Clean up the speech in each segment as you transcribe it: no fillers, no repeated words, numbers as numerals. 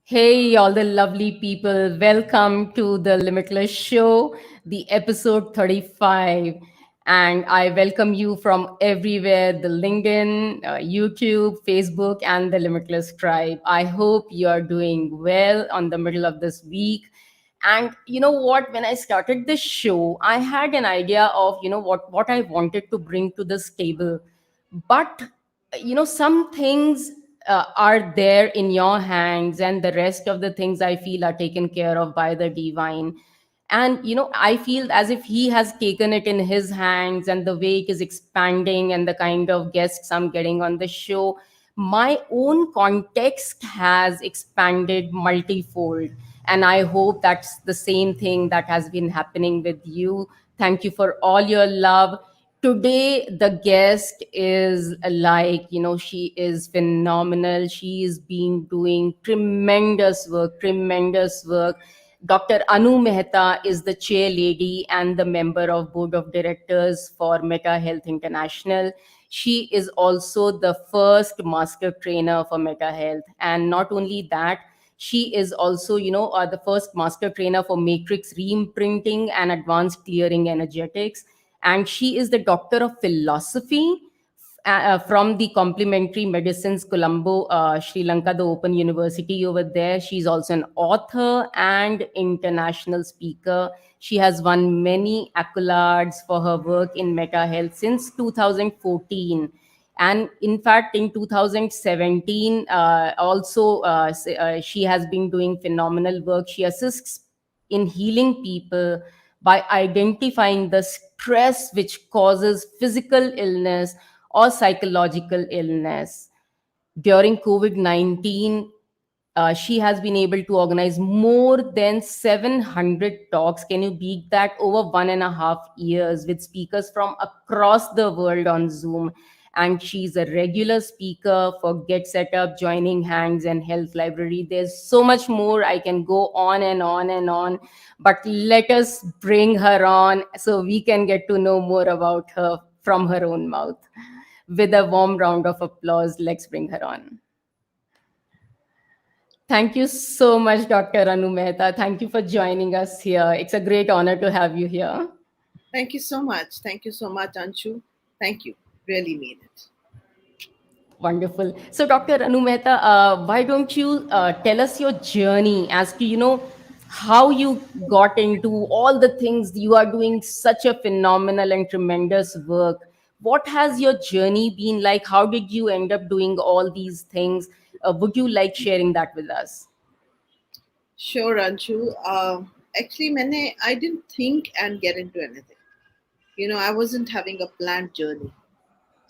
Hey, all the lovely people. Welcome to the Limitless show, the episode 35. And I welcome you from everywhere, the LinkedIn, YouTube, Facebook, and the Limitless tribe. I hope you are doing well on the middle of this week. And you know what? When I started this show, I had an idea of, what I wanted to bring to this table. But some things are there in your hands, and the rest of the things I feel are taken care of by the divine. And I feel as if he has taken it in his hands, and the way it is expanding and the kind of guests I'm getting on the show, my own context has expanded multifold. And I hope that's the same thing that has been happening with you. Thank you for all your love. Today the guest is she is phenomenal. She is been doing tremendous work. Dr. Anu Mehta is the chair lady and the member of board of directors for Meta Health International. She is also the first master trainer for Meta Health, and not only that, she is also the first master trainer for matrix reimprinting and advanced clearing energetics. And she is the doctor of philosophy from the Complementary Medicines, Colombo, Sri Lanka, the Open University over there. She's also an author and international speaker. She has won many accolades for her work in Meta Health since 2014. And in fact, in 2017, she has been doing phenomenal work. She assists in healing people by identifying the stress which causes physical illness or psychological illness. During COVID 19, she has been able to organize more than 700 talks. Can you beat that? Over 1.5 years with speakers from across the world on Zoom. And she's a regular speaker for Get Set Up, Joining Hands, and Health Library. There's so much more. I can go on and on and on, but let us bring her on so we can get to know more about her from her own mouth. With a warm round of applause, let's bring her on. Thank you so much, Dr. Anu Mehta. Thank you for joining us here. It's a great honor to have you here. Thank you so much. Thank you so much, Anshu. Thank you. Really mean it. Wonderful. So, Dr. Anu Mehta, why don't you tell us your journey as to, how you got into all the things you are doing, such a phenomenal and tremendous work. What has your journey been like? How did you end up doing all these things? Would you like sharing that with us? Sure, Anshu. Actually, I didn't think and get into anything. I wasn't having a planned journey.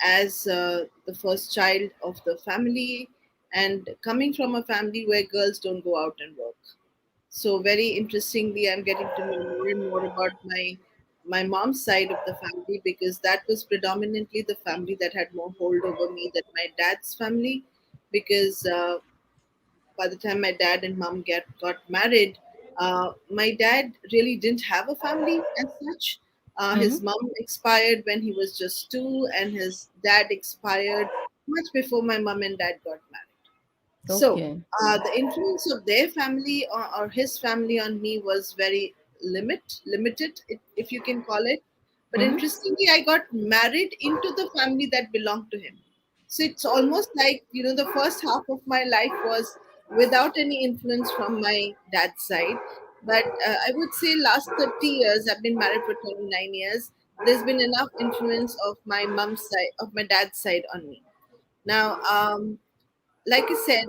As the first child of the family and coming from a family where girls don't go out and work. So very interestingly, I'm getting to know more and more about my mom's side of the family because that was predominantly the family that had more hold over me than my dad's family. Because by the time my dad and mom got married, my dad really didn't have a family as such. His Hmm. mom expired when he was just two, and his dad expired much before my mom and dad got married. So Okay. the influence of their family or his family on me was very limited, if you can call it. But Hmm. interestingly, I got married into the family that belonged to him. So it's almost like, the first half of my life was without any influence from my dad's side. But I would say last 30 years, I've been married for 29 years. There's been enough influence of my mom's side, of my dad's side on me. Now, like I said,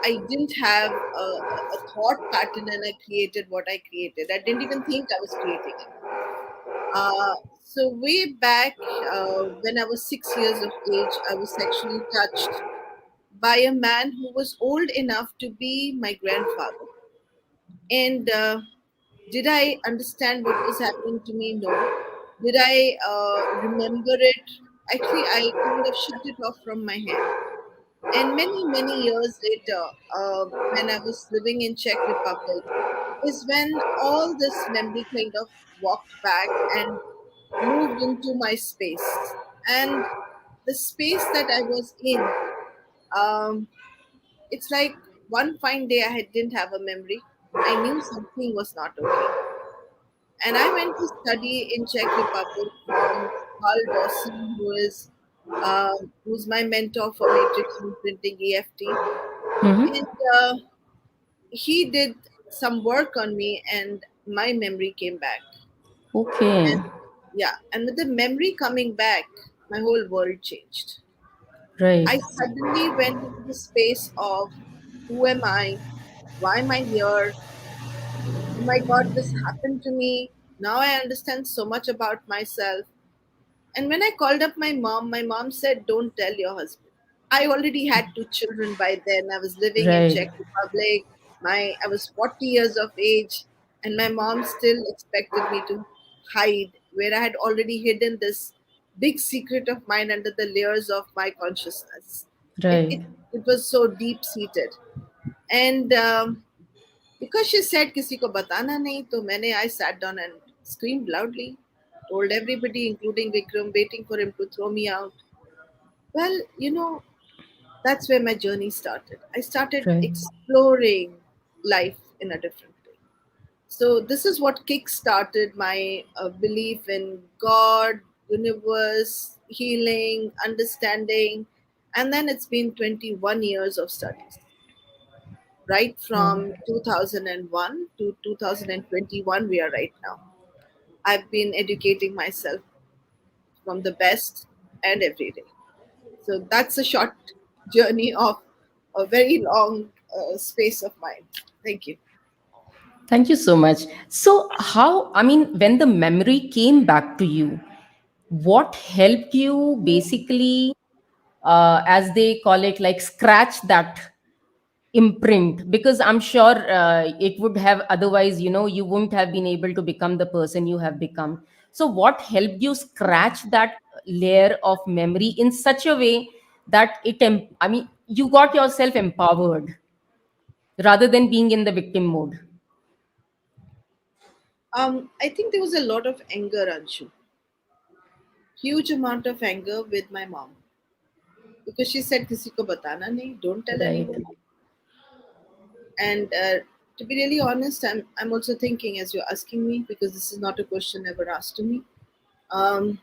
I didn't have a thought pattern and I created what I created. I didn't even think I was creating it. So way back when I was 6 years of age, I was sexually touched by a man who was old enough to be my grandfather. And did I understand what was happening to me? No. Did I remember it? Actually, I kind of shut it off from my head. And many years later, when I was living in Czech Republic, is when all this memory kind of walked back and moved into my space. And the space that I was in, um, it's like one fine day didn't have a memory. I knew something was not okay. And I went to study in Czech Republic from Carl Dawson, who's my mentor for matrix printing EFT. And Hmm. he did some work on me, and my memory came back. Okay. And yeah, and with the memory coming back, my whole world changed. Right. I suddenly went into the space of who am I? Why am I here? Oh my God, this happened to me. Now I understand so much about myself. And when I called up my mom said, "Don't tell your husband." I already had two children by then. I was living in Right. Czech Republic. I was 40 years of age, and my mom still expected me to hide where I had already hidden this big secret of mine under the layers of my consciousness. It Right. it, it was so deep seated, and because she said किसी को बताना नहीं, तो मैंने I sat down and screamed loudly, told everybody, including Vikram, waiting for him to throw me out. Well, that's where my journey started. I started Right. exploring life in a different way. So this is what kick-started my belief in God, universe, healing, understanding, and then it's been 21 years of studies, right Wow. from 2001 to 2021. We are right now. I've been educating myself from the best and every day. So that's a short journey of a very long space of mine. Thank you. Thank you so much. So, how, I mean, when the memory came back to you, what helped you basically, as they call it, like scratch that imprint? Because I'm sure it would have otherwise, you wouldn't have been able to become the person you have become. So, what helped you scratch that layer of memory in such a way that I mean, you got yourself empowered rather than being in the victim mode? I think there was a lot of anger, Anshu. Huge amount of anger with my mom because she said, "Kisi ko batana nahi, don't tell Right. anybody." And to be really honest, I'm also thinking as you're asking me because this is not a question ever asked to me. Um,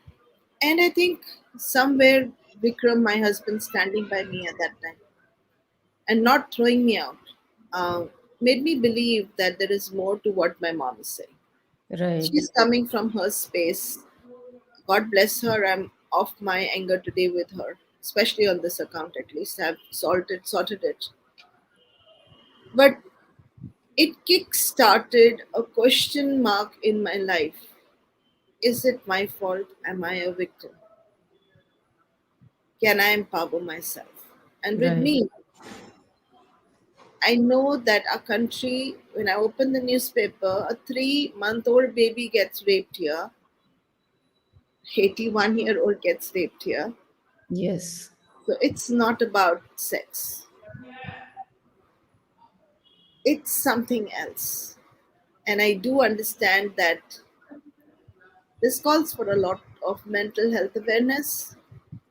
and I think somewhere Vikram, my husband, standing by me at that time and not throwing me out, uh, made me believe that there is more to what my mom is saying. Right. She's coming from her space. God bless her. I'm off my anger today with her, especially on this account. At least I've sorted it. But it kick-started a question mark in my life. Is it my fault? Am I a victim? Can I empower myself? And with Right. me, I know that our country, when I open the newspaper, a 3-month-old baby gets raped here, 81-year-old gets raped here. Yes. So it's not about sex, it's something else. And I do understand that this calls for a lot of mental health awareness, a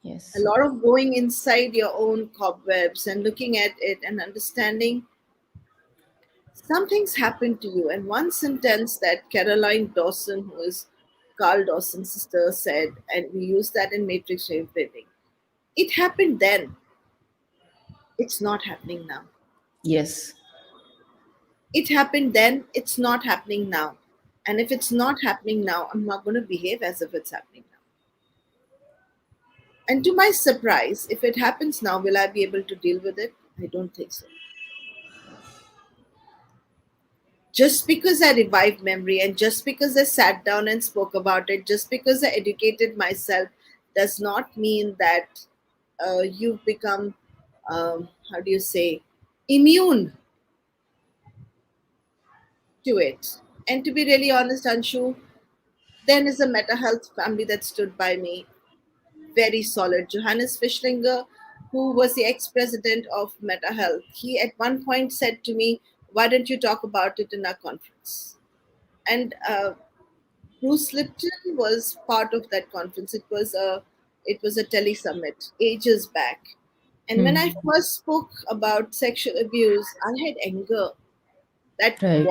Yes. lot of going inside your own cobwebs and looking at it and understanding something's happened to you. And one sentence that Caroline Dawson, who is Carl Dawson's sister, said, and we use that in Matrix Reimprinting, it happened then, it's not happening now. Yes. It happened then, it's not happening now. And if it's not happening now, I'm not going to behave as if it's happening now. And to my surprise, if it happens now, will I be able to deal with it? I don't think so. Just because I revived memory and just because I sat down and spoke about it, just because I educated myself, does not mean that you've become, how do you say, immune to it. And to be really honest, Anshu, then is a Meta Health family that stood by me, very solid. Johannes Fischlinger, who was the ex-president of Meta Health, he at one point said to me, "Why don't you talk about it in our conference?" And Bruce Lipton was part of that conference. It was a tele summit ages back, And when I Hmm. first spoke about sexual abuse, I had anger Right.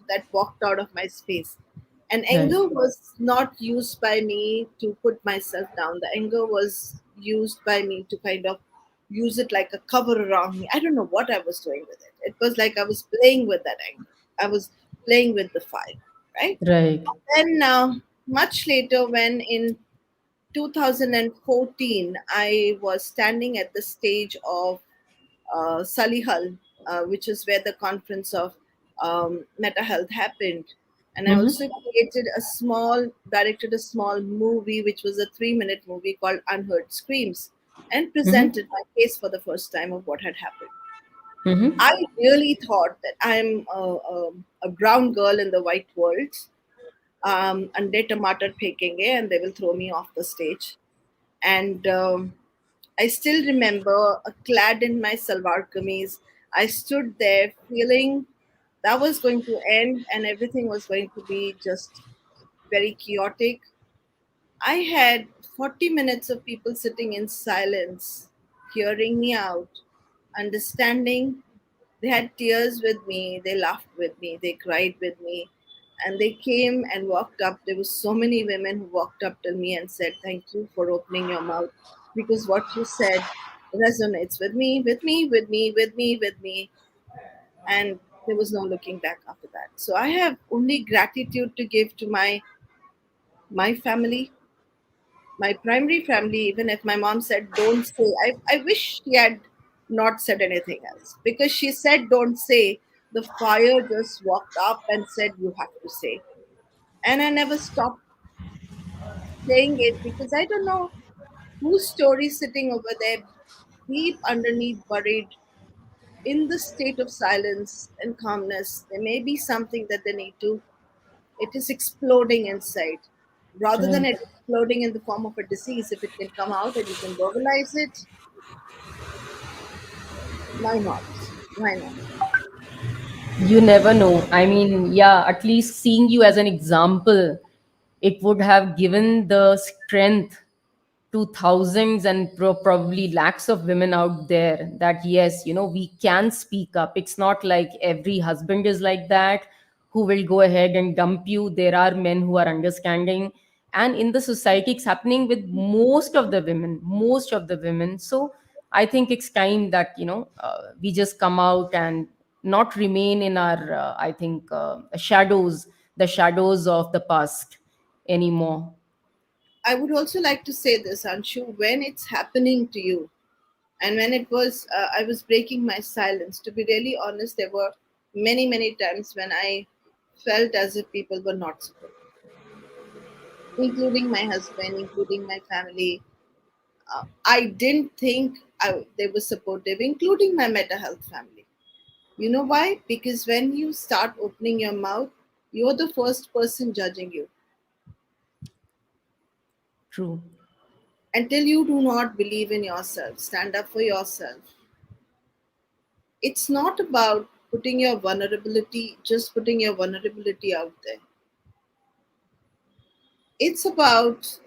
that walked out of my space. And Right. anger was not used by me to put myself down. The anger was used by me to kind of use it like a cover around me. I don't know what I was doing with it. It was like I was playing with that anger. I was playing with the fire, right? Right. Then much later, when in 2014 I was standing at the stage of Salihal, which is where the conference of Meta Health happened. And I Mm-hmm. also directed a small movie, which was a 3-minute movie called Unheard Screams, and Mm-hmm. presented my case for the first time of what had happened. Mm-hmm. I really thought that I'm a brown girl in the white world. Ande tomato फेंकेंगे and they will throw me off the stage. And I still remember, clad in my salwar kameez, I stood there feeling that was going to end and everything was going to be just very chaotic. I had 40 minutes of people sitting in silence, hearing me out, understanding. They had tears with me, they laughed with me, they cried with me, and they came and walked up. There were so many women who walked up to me and said, "Thank you for opening your mouth because what you said resonates with me, with me, with me, with me, with me." And there was no looking back after that. So I have only gratitude to give to my family, my primary family. Even if my mom said don't say, I wish she had not said anything else, because she said don't say, the fire just walked up and said you have to say. And I never stopped saying it, because I don't know whose story is sitting over there deep underneath, buried in the state of silence and calmness. There may be something that they need to, it is exploding inside. Rather than Right. it exploding in the form of a disease, if it can come out and you can verbalize it, why not? Why not? You never know. I mean, yeah, at least seeing you as an example, it would have given the strength to thousands and probably lakhs of women out there that yes, we can speak up. It's not like every husband is like that who will go ahead and dump you. There are men who are understanding, and in the society it's happening with most of the women. So I think it's time that we just come out and not remain in our I think shadows, the shadows of the past anymore. I would also like to say this, Anshu, when it's happening to you, and when I was breaking my silence. To be really honest, there were many, many times when I felt as if people were not supportive, including my husband, including my family. I didn't think they were supportive, including my mental health family. You know why? Because when you start opening your mouth, you're the first person judging you. True. Until you do not believe in yourself, stand up for yourself. It's not about just putting your vulnerability out there. It's about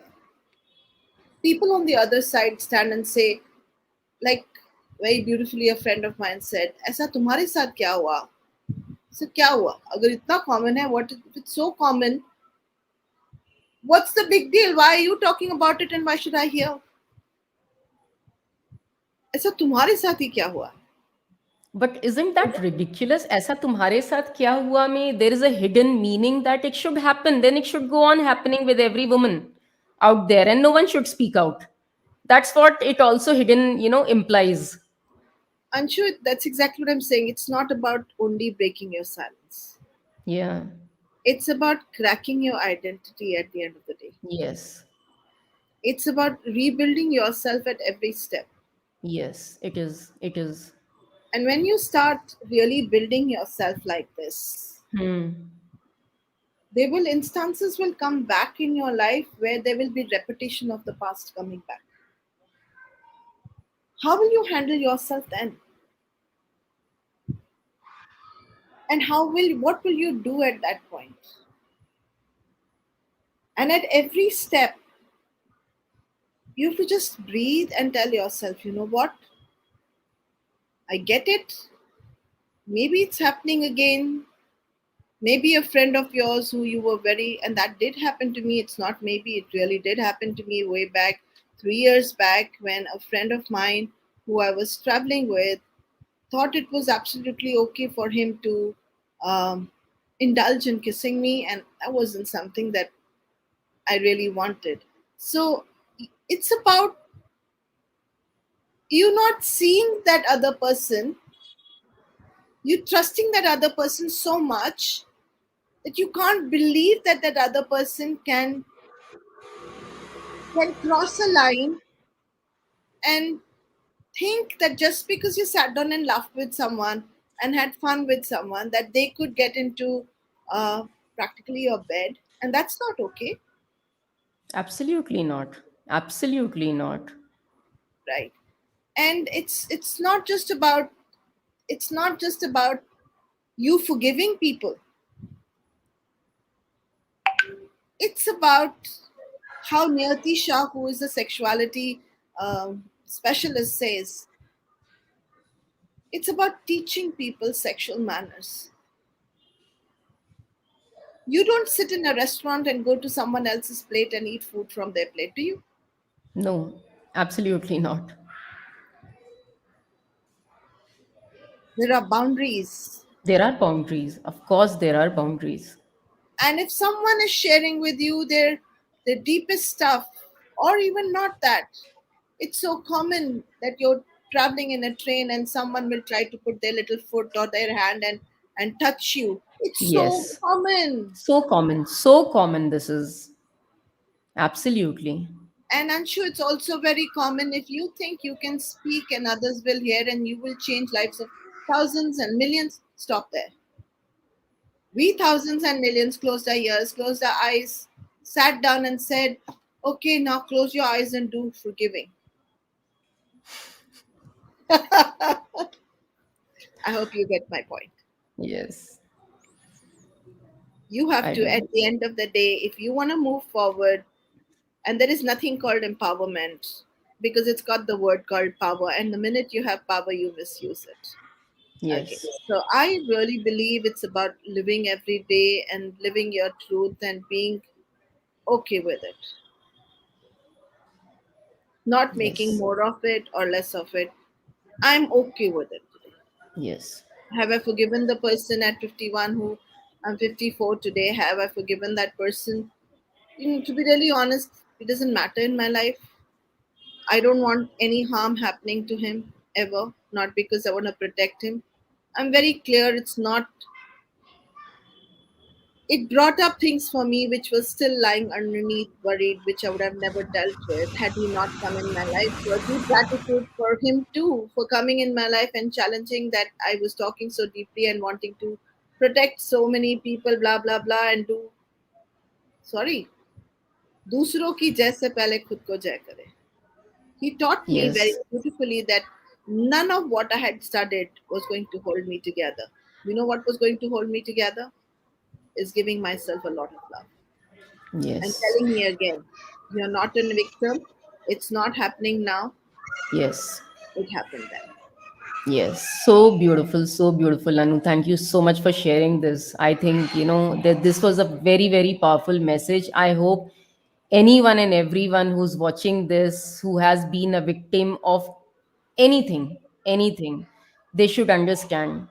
people on the other side stand and say, like very beautifully a friend of mine said, ऐसा तुम्हारे साथ क्या हुआ? So क्या हुआ? अगर इतना common है, what if it's so common? What's the big deal? Why are you talking about it and why should I hear? ऐसा तुम्हारे साथ ही क्या हुआ? But isn't that ridiculous? ऐसा तुम्हारे साथ क्या हुआ में there is a hidden meaning that it should happen. Then it should go on happening with every woman out there, and no one should speak out. That's what it also hidden, implies. Anshu, that's exactly what I'm saying. It's not about only breaking your silence. Yeah. It's about cracking your identity at the end of the day. Yes. It's about rebuilding yourself at every step. Yes. It is. It is. And when you start really building yourself like this, Hmm. there will instances will come back in your life where there will be repetition of the past coming back. How will you handle yourself then? And what will you do at that point? And at every step, you have to just breathe and tell yourself, you know what? I get it. Maybe it's happening again. Maybe a friend of yours who you were very, and that did happen to me. It's not maybe, it really did happen to me way back, 3 years back, when a friend of mine who I was traveling with thought it was absolutely okay for him to um, indulge in kissing me, and that wasn't something that I really wanted. So it's about you not seeing that other person, you trusting that other person so much that you can't believe that that other person can cross a line and think that just because you sat down and laughed with someone and had fun with someone that they could get into uh, practically your bed, and that's not okay, Absolutely not. Absolutely not. right? And it's not just about you forgiving people. It's about how Niyati Shah, who is a sexuality specialist, says it's about teaching people sexual manners. You don't sit in a restaurant and go to someone else's plate and eat food from their plate, do you? No, absolutely not. There are boundaries. There are boundaries. Of course, there are boundaries. And if someone is sharing with you their deepest stuff, or even not that, it's so common that you're traveling in a train and someone will try to put their little foot or their hand and touch you. It's so Yes. common. So common. So common this is. Absolutely. And I'm sure it's also very common if you think you can speak and others will hear and you will change lives of thousands and millions. Stop there. We thousands and millions closed our ears, closed our eyes, sat down and said, okay, now close your eyes and do forgiving. I hope you get my point. Yes. You have I to, do. at the end of the day, if you want to move forward, and there is nothing called empowerment because it's got the word called power, and the minute you have power, you misuse it. Okay, Yes. so I really believe it's about living every day and living your truth and being okay with it, not making Yes. more of it or less of it. I'm okay with it today. Yes. Have I forgiven the person at 51 who I'm 54 today? Have I forgiven that person? To be really honest, it doesn't matter in my life. I don't want any harm happening to him ever, not because I want to protect him. I'm very clear it's not. It brought up things for me which was still lying underneath, buried, which I would have never dealt with had he not come in my life. So a deep gratitude for him too, for coming in my life and challenging that I was talking so deeply and wanting to protect so many people, blah blah blah, and do sorry, दूसरों की जय से पहले खुद को जय करे. He taught me very Yes. beautifully that none of what I had studied was going to hold me together. You know what was going to hold me together? Is giving myself a lot of love and Yes. telling me again, you're not a victim. It's not happening now. Yes. It happened then. Yes, so beautiful, so beautiful, Anu. Thank you so much for sharing this. I think, that this was a very, very powerful message. I hope anyone and everyone who's watching this, who has been a victim of anything, they should understand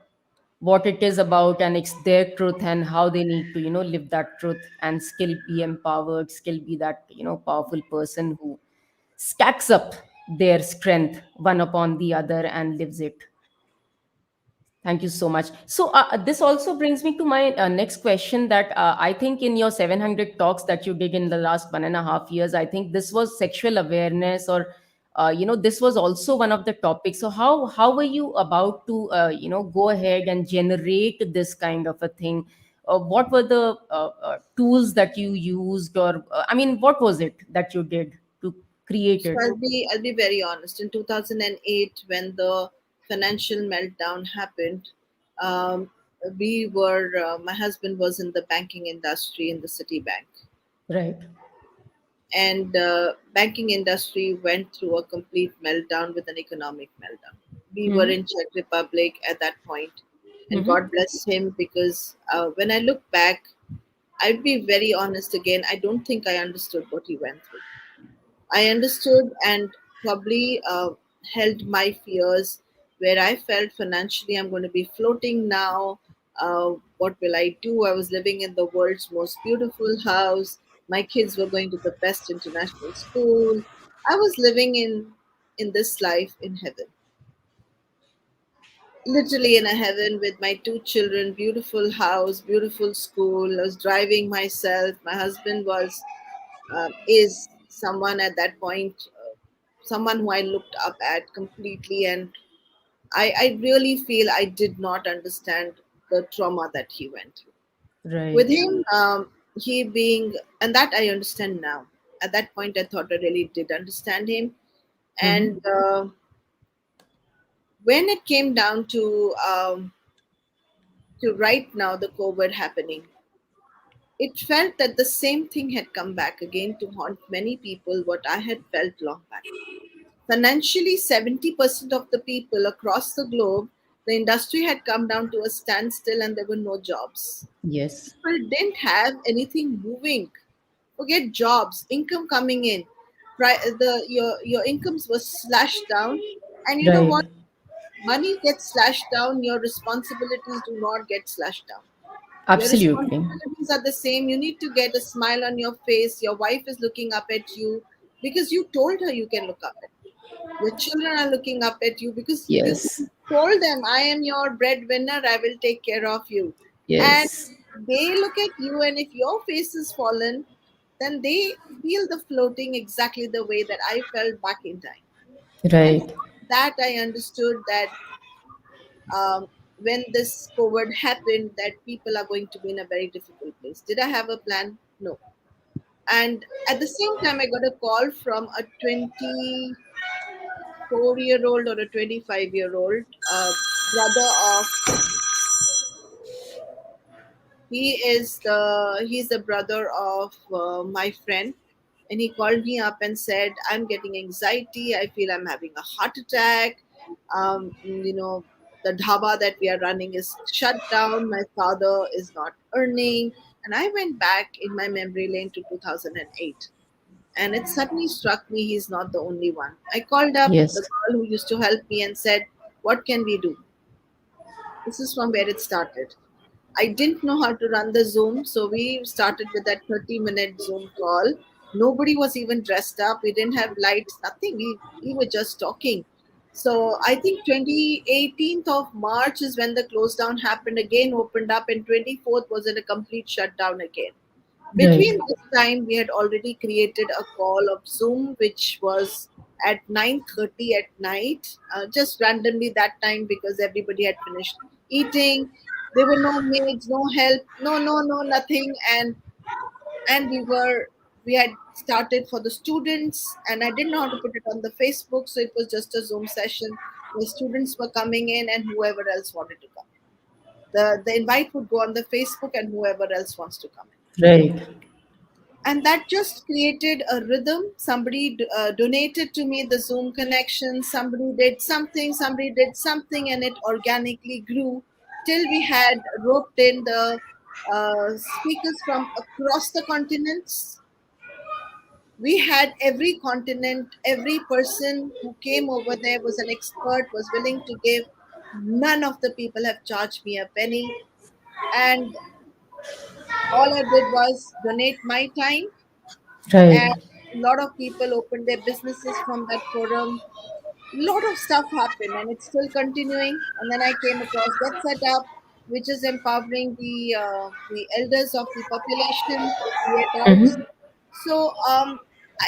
what it is about, and it's their truth and how they need to, live that truth and still be empowered, still be that, powerful person who stacks up their strength one upon the other and lives it. Thank you so much. So, this also brings me to my next question that I think in your 700 talks that you did in the last 1.5 years, I think this was sexual awareness, or, this was also one of the topics. So, how were you about to, go ahead and generate this kind of a thing? What were the tools that you used, or, I mean, what was it that you did to create So it? I'll be very honest. In 2008, when the financial meltdown happened, um, my husband was in the banking industry in the Citibank, Right. and banking industry went through a complete meltdown with an economic meltdown. We were Mm-hmm. in Czech Republic at that point, and Mm-hmm. God bless him because when I look back, I'd be very honest again. I don't think I understood what he went through. I understood and probably held my fears where I felt financially I'm going to be floating now. What will I do? I was living in the world's most beautiful house. My kids were going to the best international school. I was living in this life in heaven, literally in a heaven with my two children, beautiful house, beautiful school. I was driving myself. My husband was is someone at that point, someone who I looked up at completely, and I really feel I did not understand the trauma that he went through. With Right. him, he being, and that I understand now. At that point, I thought I really did understand him, Mm-hmm. and when it came down to right now, the COVID happening, it felt that the same thing had come back again to haunt many people. What I had felt long back. Financially, 70% of the people across the globe, the industry had come down to a standstill and there were no jobs. Yes. People didn't have anything moving. Forget jobs, income coming in. Your incomes were slashed down. And you know Right. what? Money gets slashed down, your responsibilities do not get slashed down. Your Absolutely. responsibilities are the same. You need to get a smile on your face. Your wife is looking up at you because you told her you can look up at you. Your children are looking up at you because you Yes. told them, I am your breadwinner, I will take care of you. And Yes. they look at you, and if your face is fallen, then they feel the floating exactly the way that I felt back in time. And Right. that I understood that when this COVID happened, that people are going to be in a very difficult place. Did I have a plan? No. And at the same time, I got a call from a 24-year-old or a 25-year-old brother of, he's the brother of my friend, and he called me up and said, I'm getting anxiety, I feel I'm having a heart attack. You know, the dhaba that we are running is shut down, my father is not earning. And I went back in my memory lane to 2008, and it suddenly struck me he's not the only one. I called up the Yes. girl who used to help me and said, what can we do? This is from where it started. I didn't know how to run the Zoom, so we started with that 30-minute Zoom call. Nobody was even dressed up. We didn't have lights, nothing. We were just talking. So I think 2018th of March is when the close down happened again, opened up, and 24th was in a complete shutdown again. Right. Between this time, we had already created a call of Zoom, which was at 9:30 at night, just randomly that time because everybody had finished eating. There were no maids, no help, no, nothing, and we had started for the students, and I didn't know how to put it on the Facebook, so it was just a Zoom session where students were coming in and whoever else wanted to come in. The invite would go on the Facebook, and whoever else wants to come in, Right. and that just created a rhythm. Somebody donated to me the Zoom connection, somebody did something, and it organically grew till we had roped in the speakers from across the continents. We had every continent, every person who came over there was an expert, was willing to give. None of the people have charged me a penny, and all I did was donate my time, Right. and a lot of people opened their businesses from that forum. A lot of stuff happened, and it's still continuing. And then I came across Get Set Up, which is empowering the elders of the population to create outs. Mm-hmm. So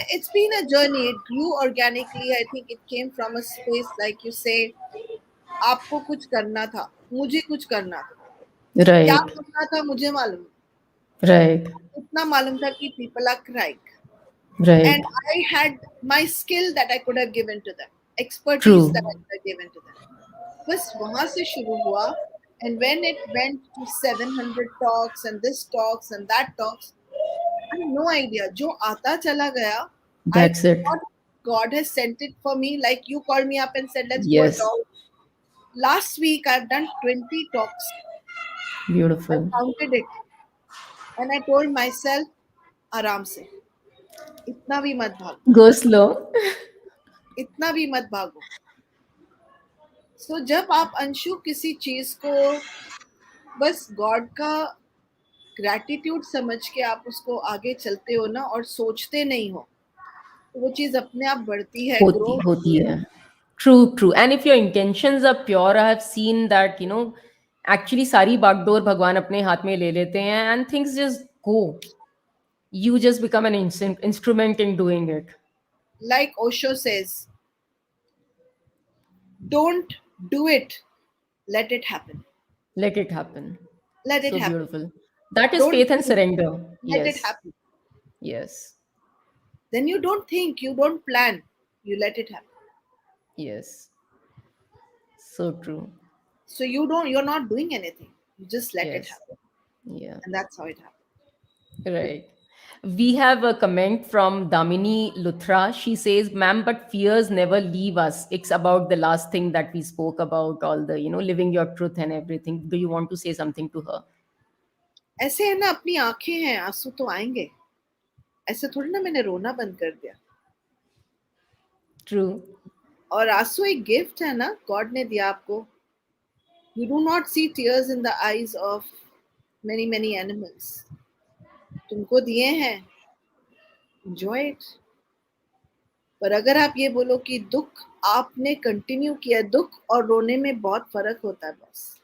it's been a journey. It grew organically. I think it came from a space like you say, आपको कुछ करना था, मुझे कुछ करना था, क्या Right. करना था मुझे मालूम, Right. इतना मालूम था कि people are crying, and Right. I had my skill that I could have given to them, expertise that I True. could have given to them. बस वहां से शुरू हुआ, and when it went to 700 talks and this talks and that talks, I have no idea. जो आता चला गया, I That's it. thought God has sent it for me. Like you called me up and said, let's do a Yes. talk. Last week I've done 20 talks. I Beautiful. counted it and I told myself, आराम से, इतना भी मत भागो, Go slow. इतना भी मत भागो. सो जब आप अंशु किसी चीज को बस गॉड का ग्रैटिट्यूड समझ के आप उसको आगे चलते हो ना और सोचते नहीं हो, तो वो चीज अपने आप बढ़ती है, ग्रो होती होती है. है. True, true. And if your intentions are pure, I have seen that, actually सारी बागडोर भगवान अपने हाथ में ले लेते हैं and things just go. You just become an instrument in doing it. Like Osho says, don't do it, let it happen. Let it happen. Let it So happen. beautiful. That is Don't faith and think, surrender. let it Yes. happen. Yes. Then you don't think, you don't plan, you let it happen. Yes. So true. So you're not doing anything. You just let it Yes. happen. Yeah. And that's how it happens. Right. We have a comment from Damini Luthra. She says, "Ma'am, but fears never leave us. It's about the last thing that we spoke about, all the, living your truth and everything." Do you want to say something to her? ऐसे है ना, अपनी आंखें हैं, आंसू तो आएंगे. ऐसे थोड़ी ना मैंने रोना बंद कर दिया. True. और आंसू एक गिफ्ट है ना, गॉड ने दिया आपको. You do not see tears in the eyes of many animals. तुमको दिए हैं, enjoy it. पर अगर आप ये बोलो कि दुख आपने कंटिन्यू किया, दुख और रोने में बहुत फर्क होता है बस.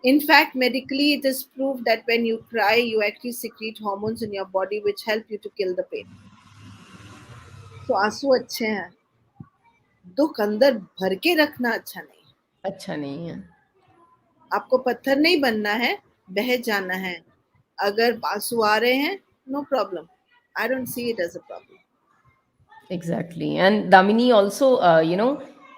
In fact, medically, it is proved that when you cry, you actually secrete hormones in your body which help you to kill the pain. So, आंसू अच्छे हैं. दुख अंदर भर के रखना अच्छा नहीं. अच्छा नहीं है. आपको पत्थर नहीं बनना है, बह जाना है. अगर आंसू आ रहे हैं, no problem. I don't see it as a problem. Exactly. And Damini also,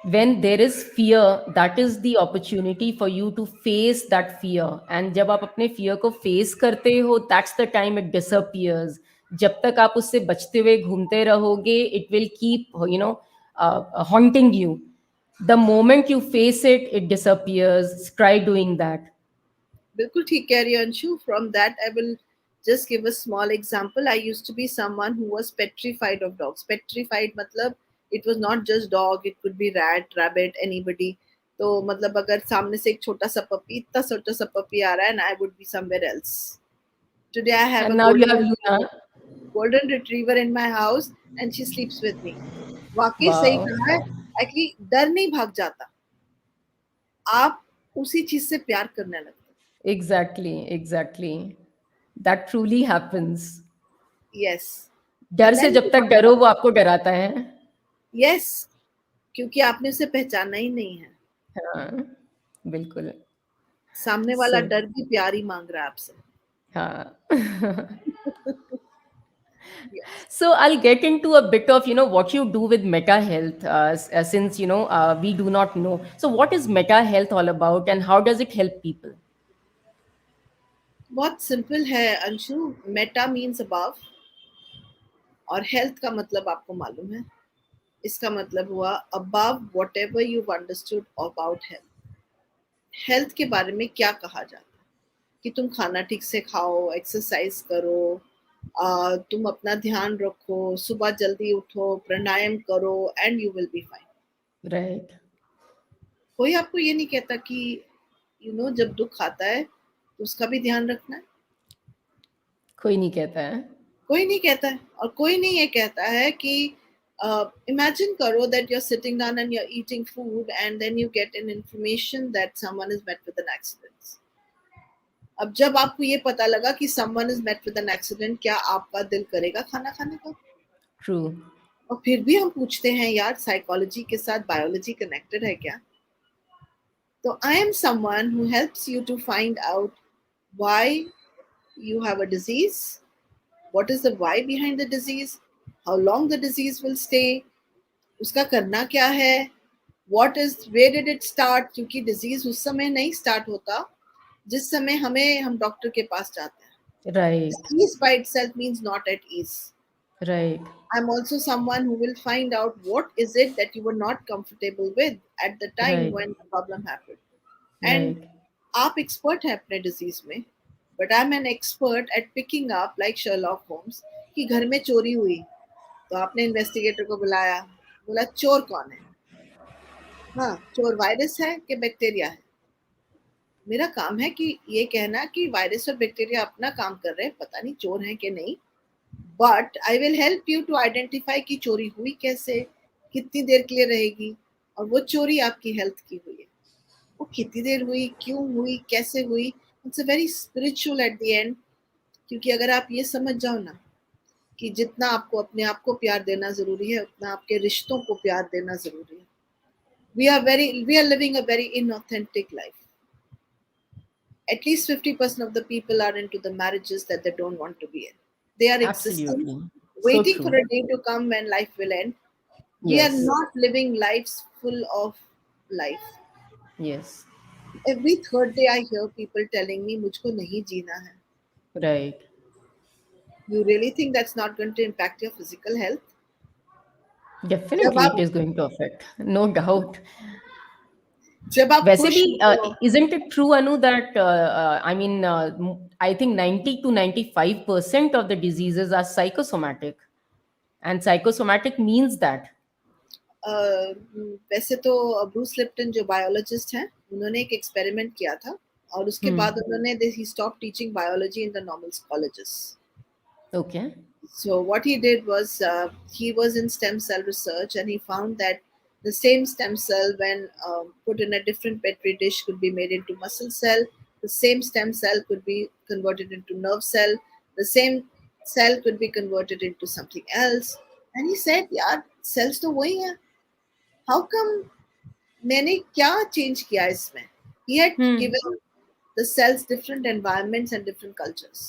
when there is fear, that is the opportunity for you to face that fear. And जब आप अपने fear को face करते हो, that's the time it disappears. जब तक आप उससे बचते हुए घूमते रहोगे, it will keep, haunting you. The moment you face it, it disappears. Try doing that. बिल्कुल ठीक कह रही है Anshu. From that, I will just give a small example. I used to be someone who was petrified of dogs. Petrified मतलब it was not just dog, it could be rat, rabbit, anybody. तो मतलब अगर सामने से एक छोटा सा puppy, इतना छोटा सा पपी आ रहा है, and I would be somewhere else. Today I have And a now you have Luna. golden retriever in my house and she sleeps with me. वाकई सही Wow. कहा है. एक्चुअली डर नहीं भाग जाता, आप उसी चीज से प्यार करने लगते. Exactly. Exactly. That truly happens. Yes. डर एंड से देन जब तक डरो वो आपको डराता है. यस, क्योंकि आपने उसे पहचाना ही नहीं है. हाँ, बिल्कुल. सामने वाला So, डर भी प्यार ही मांग रहा है आपसे. हाँ. Yes. So I'll get into a bit of, what you do with Meta Health, since, we do not know. So what is Meta Health all about and how does it help people? बहुत simple है Anshu. Meta means above और health का मतलब आपको मालूम है. इसका मतलब हुआ above what ever you understood about health. Health के बारे में क्या कहा जाता है कि तुम खाना ठीक से खाओ, एक्सरसाइज करो, तुम अपना ध्यान रखो, सुबह जल्दी उठो, प्राणायाम करो, and you will be fine. Right. कोई आपको ये नहीं कहता कि जब दुख आता है तो उसका भी ध्यान रखना है. कोई नहीं कहता है. कोई नहीं कहता है. और कोई नहीं ये कहता है कि imagine करो that you're sitting down and you're eating food and then you get an information that someone is met with an accident. अब जब आपको ये पता लगा कि someone is met with an accident, क्या आपका दिल करेगा खाना खाने का? True. और फिर भी हम पूछते हैं यार, साइकोलॉजी के साथ बायोलॉजी कनेक्टेड है क्या? तो I am someone who helps you to find out why you have a disease, what is the why behind the disease, how long the disease will stay, उसका करना क्या है, what is where did it start, क्योंकि disease उस समय नहीं start होता जिस समय हम डॉक्टर के पास जाते हैं. Right. Disease by itself means not at ease. Right. I'm also someone who will find out what is it that you were not comfortable with at the time Right. when the problem happened. And Right. आप expert हैं अपने disease में, but I am an expert at picking up like Sherlock Holmes कि घर में चोरी हुई, तो आपने इन्वेस्टिगेटर को बुलाया, बोला चोर कौन है? हाँ, चोर वायरस है कि बैक्टीरिया है? मेरा काम है कि ये कहना कि वायरस और बैक्टीरिया अपना काम कर रहे हैं, पता नहीं चोर हैं कि नहीं, but I will help you to identify कि चोरी हुई कैसे, कितनी देर के लिए रहेगी, और वो चोरी आपकी हेल्थ की हुई है, वो कितनी देर हुई, क्यों हुई, कैसे हुई। It's a very spiritual at the end, क्योंकि अगर आप ये समझ जाओ ना कि जितना आपको अपने आप को प्यार देना जरूरी है, उतना आपके रिश्तों को प्यार देना जरूरी है। We are living a very inauthentic life. At least 50% of the people are into the marriages that they don't want to be in. They are existing, Absolutely. So waiting for true. a day to come when life will end. We are Yes. not living lives full of life. Yes. Every third day I hear people telling me मुझको नहीं जीना है. Right. You really think that's not going to impact your physical health? जब Definitely, it आप is going to affect. No doubt. जब आप वैसे भी खुश हो, isn't it true, Anu, that I mean, I think 90 to 95% of the diseases are psychosomatic, and psychosomatic means that. वैसे तो ब्रूस लिप्टन जो बायोलॉजिस्ट हैं, उन्होंने एक एक्सपेरिमेंट किया था, और उसके बाद Hmm. उन्होंने ही stop teaching biology in the normal colleges. Okay. So what he did was he was in stem cell research, and he found that the same stem cell, when put in a different petri dish, could be made into muscle cell. The same stem cell could be converted into nerve cell. The same cell could be converted into something else. And he said, "यार cells तो वही हैं. How come मैंने क्या change किया इसमें?" He had Hmm. given the cells different environments and different cultures.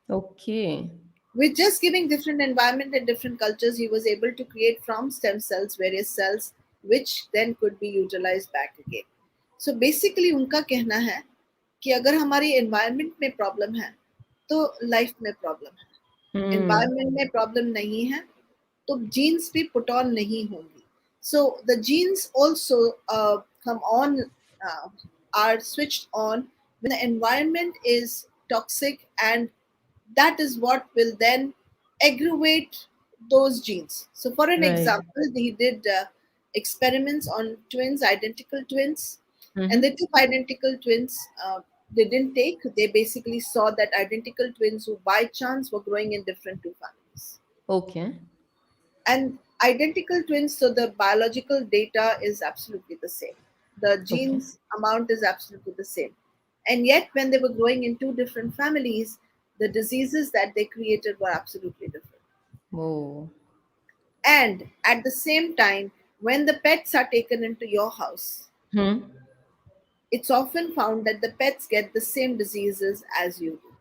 Okay. With just giving different environment and different cultures, he was able to create from stem cells various cells which then could be utilized back again. So basically उनका कहना है कि अगर हमारी environment में problem है, तो life में problem है. Hmm. Environment में problem नहीं है, तो genes भी put on नहीं होंगी. So the genes also come on, uh, are switched on when the environment is toxic, and that is what will then aggravate those genes. So, for an Right. example, he did experiments on twins, identical twins, and Mm-hmm. the two identical twins, they didn't take. They basically saw that identical twins who by chance were growing in different two families. Okay. And identical twins, so the biological data is absolutely the same. The Okay. genes amount is absolutely the same. And yet, when they were growing in two different families, the diseases that they created were absolutely different. Oh. And at the same time, when the pets are taken into your house, Hmm. it's often found that the pets get the same diseases as you do.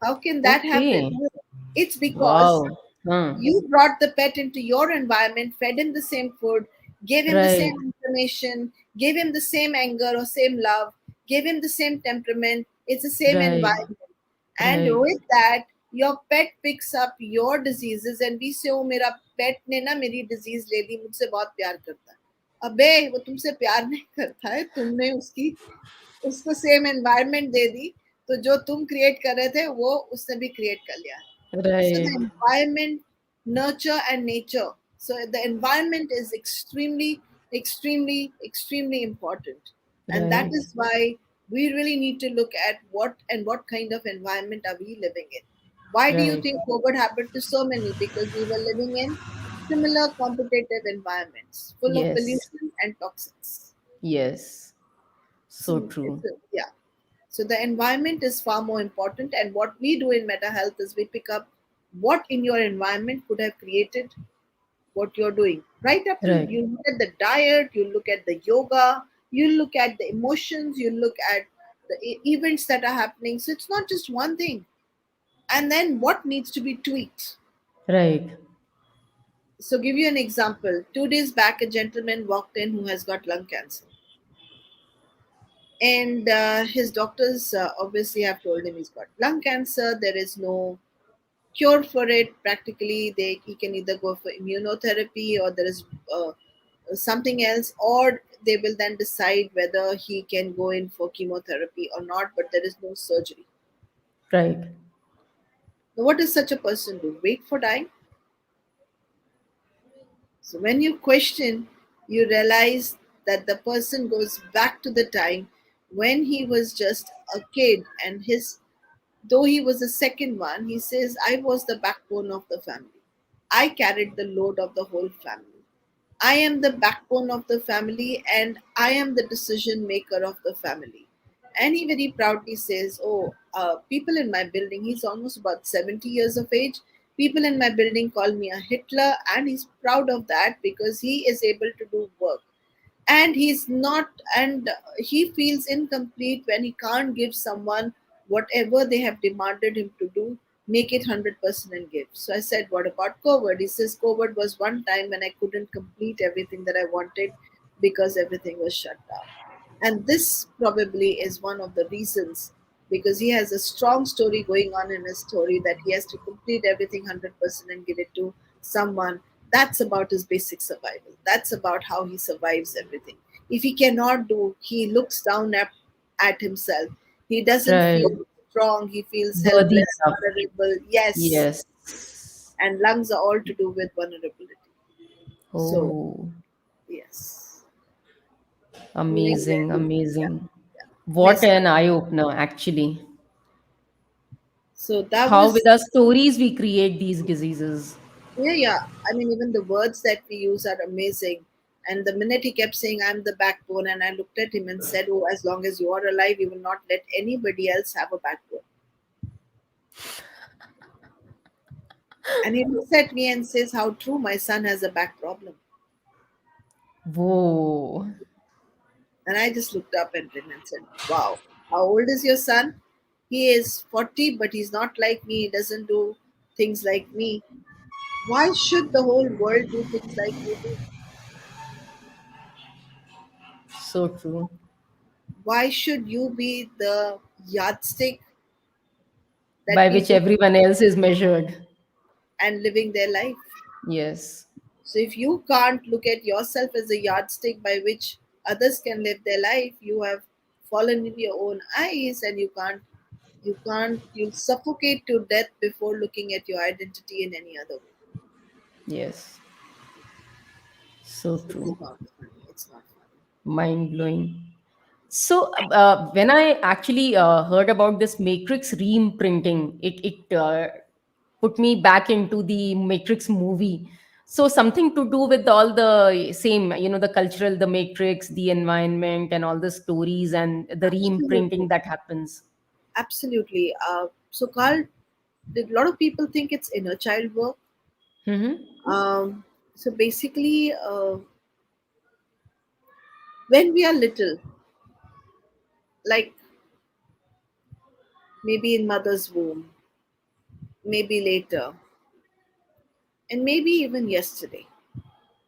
How can that happen? Okay. It's because Wow. Huh. you brought the pet into your environment, fed him the same food, gave him the Right. same information, gave him the same anger or same love, gave him the same temperament. It's the same Right. environment. And Right. with that, your pet picks up your diseases, and we say, oh, मेरा pet ने ना मेरी disease ले ली, मुझसे बहुत प्यार करता है. अबे वो तुमसे प्यार नहीं करता है, तुमने उसको सेम एनवायरनमेंट दे दी, तो जो तुम क्रिएट कर रहे थे वो उसने भी क्रिएट कर लिया है. So the Right. environment, nurture and nature. So the environment is extremely, extremely, extremely important. And that Right. is why we really need to look at what kind of environment are we living in. Why do you Right. think COVID happened to so many? Because we were living in similar competitive environments full of Yes. pollution and toxins. Yes. So So true. yeah. So the environment is far more important, and what we do in Meta Health is we pick up what in your environment could have created what you're doing. Right up to Right. you look at the diet, you look at the yoga, you look at the emotions, you look at the events that are happening. So it's not just one thing. And then what needs to be tweaked. Right. So give you an example. 2 days back, a gentleman walked in who has got lung cancer. And his doctors obviously have told him he's got lung cancer. There is no cure for it. Practically, he can either go for immunotherapy, or there is something else, or they will then decide whether he can go in for chemotherapy or not, but there is no surgery. Right. Now, what does such a person do? Wait for dying? So when you question, you realize that the person goes back to the time when he was just a kid, and his though he was the second one, he says, I was the backbone of the family. I carried the load of the whole family. I am the backbone of the family, and I am the decision maker of the family. And he very proudly says, oh, people in my building, he's almost about 70 years of age. People in my building call me a Hitler, and he's proud of that because he is able to do work. And he's not, and he feels incomplete when he can't give someone whatever they have demanded him to do, make it 100% and give. So I said, what about COVID? He says, COVID was one time when I couldn't complete everything that I wanted because everything was shut down. And this probably is one of the reasons, because he has a strong story going on in his story that he has to complete everything 100% and give it to someone. That's about his basic survival. That's about how he survives everything. If he cannot do, he looks down at himself. He doesn't Right. feel strong. He feels Worthy helpless, enough. vulnerable. Yes. Yes. And lungs are all to do with vulnerability. So, Oh, yes. Moving there. amazing, Yeah. amazing. Yeah. What Messed up. an eye opener, actually. So that How with was, our stories we create these diseases. yeah, yeah. I mean, even the words that we use are amazing. And the minute he kept saying, I'm the backbone, and I looked at him and said, oh, as long as you are alive, you will not let anybody else have a backbone. And he looks at me and says, how true, my son has a back problem. Whoa. And I just looked up at him and said, wow, how old is your son? He is 40, but he's not like me. He doesn't do things like me. Why should the whole world do things like you do? So true. Why should you be the yardstick that By which people everyone else is measured. and living their life? Yes. So if you can't look at yourself as a yardstick by which others can live their life, you have fallen in your own eyes, and you'll suffocate to death before looking at your identity in any other way. Yes. So So it's true. not funny. It's not funny. Mind blowing. So when I actually heard about this Matrix reimprinting, it put me back into the Matrix movie. So something to do with all the same, the cultural, the Matrix, the environment, and all the stories and the Absolutely. reimprinting that happens. Absolutely. So Carl, did a lot of people think it's inner child work? Mm-hmm. So basically, when we are little, like maybe in mother's womb, maybe later, and maybe even yesterday,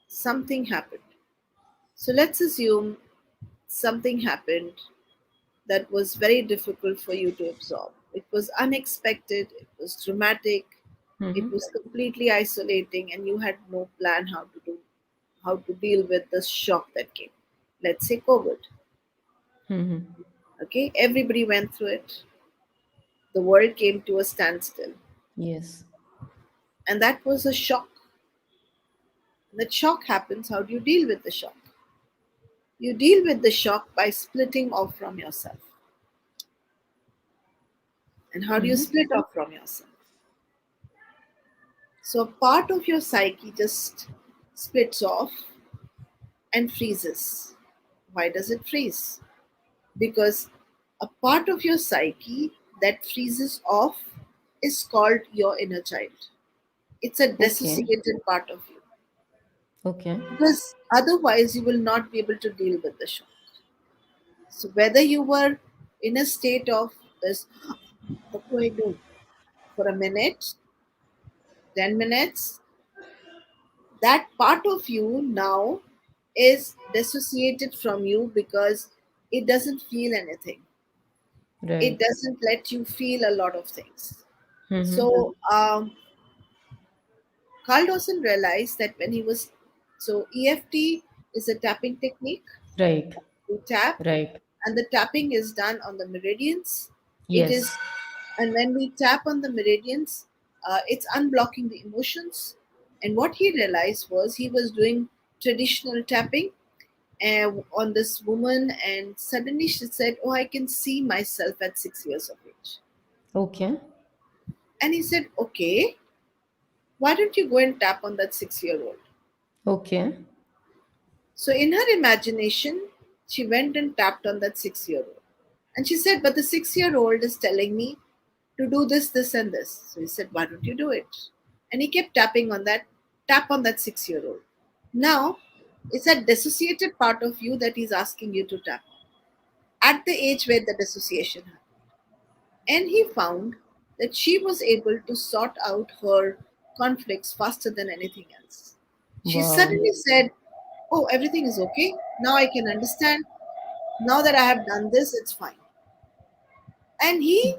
something happened. So let's assume something happened that was very difficult for you to absorb. It was unexpected, it was dramatic, it Mm-hmm. was completely isolating, and you had no plan how to deal with the shock that came. Let's say COVID. Mm-hmm. Okay, everybody went through it. The world came to a standstill. Yes. And that was a shock. When that shock happens, how do you deal with the shock? You deal with the shock by splitting off from yourself. And how do you Mm-hmm. split off from yourself? So a part of your psyche just splits off and freezes. Why does it freeze? Because a part of your psyche that freezes off is called your inner child. It's a Okay. dissociated part of you. Okay. Because otherwise, you will not be able to deal with the shock. So, whether you were in a state of this, what do I do? For a minute, 10 minutes, that part of you now is dissociated from you because it doesn't feel anything. It Right. doesn't let you feel a lot of things. So Carl Dawson realized that when he was, so EFT is a tapping technique. Right. We tap, Right. and the tapping is done on the meridians. It is, Yes. and when we tap on the meridians, it's unblocking the emotions. And what he realized was he was doing traditional tapping on this woman, and suddenly she said, "Oh, I can see myself at 6 years of age." Okay. And he said, "Okay, why don't you go and tap on that 6 year old?" Okay. So, in her imagination, she went and tapped on that 6 year old. And she said, "But the 6 year old is telling me to do this, this, and this." So he said, "Why don't you do it?" And he kept tapping on that, tap on that 6 year old. Now, it's that dissociated part of you that he's asking you to tap on at the age where the dissociation happened. And he found that she was able to sort out her conflicts faster than anything else. She Wow. suddenly said, "Oh, everything is okay. Now I can understand. Now that I have done this, it's fine." And he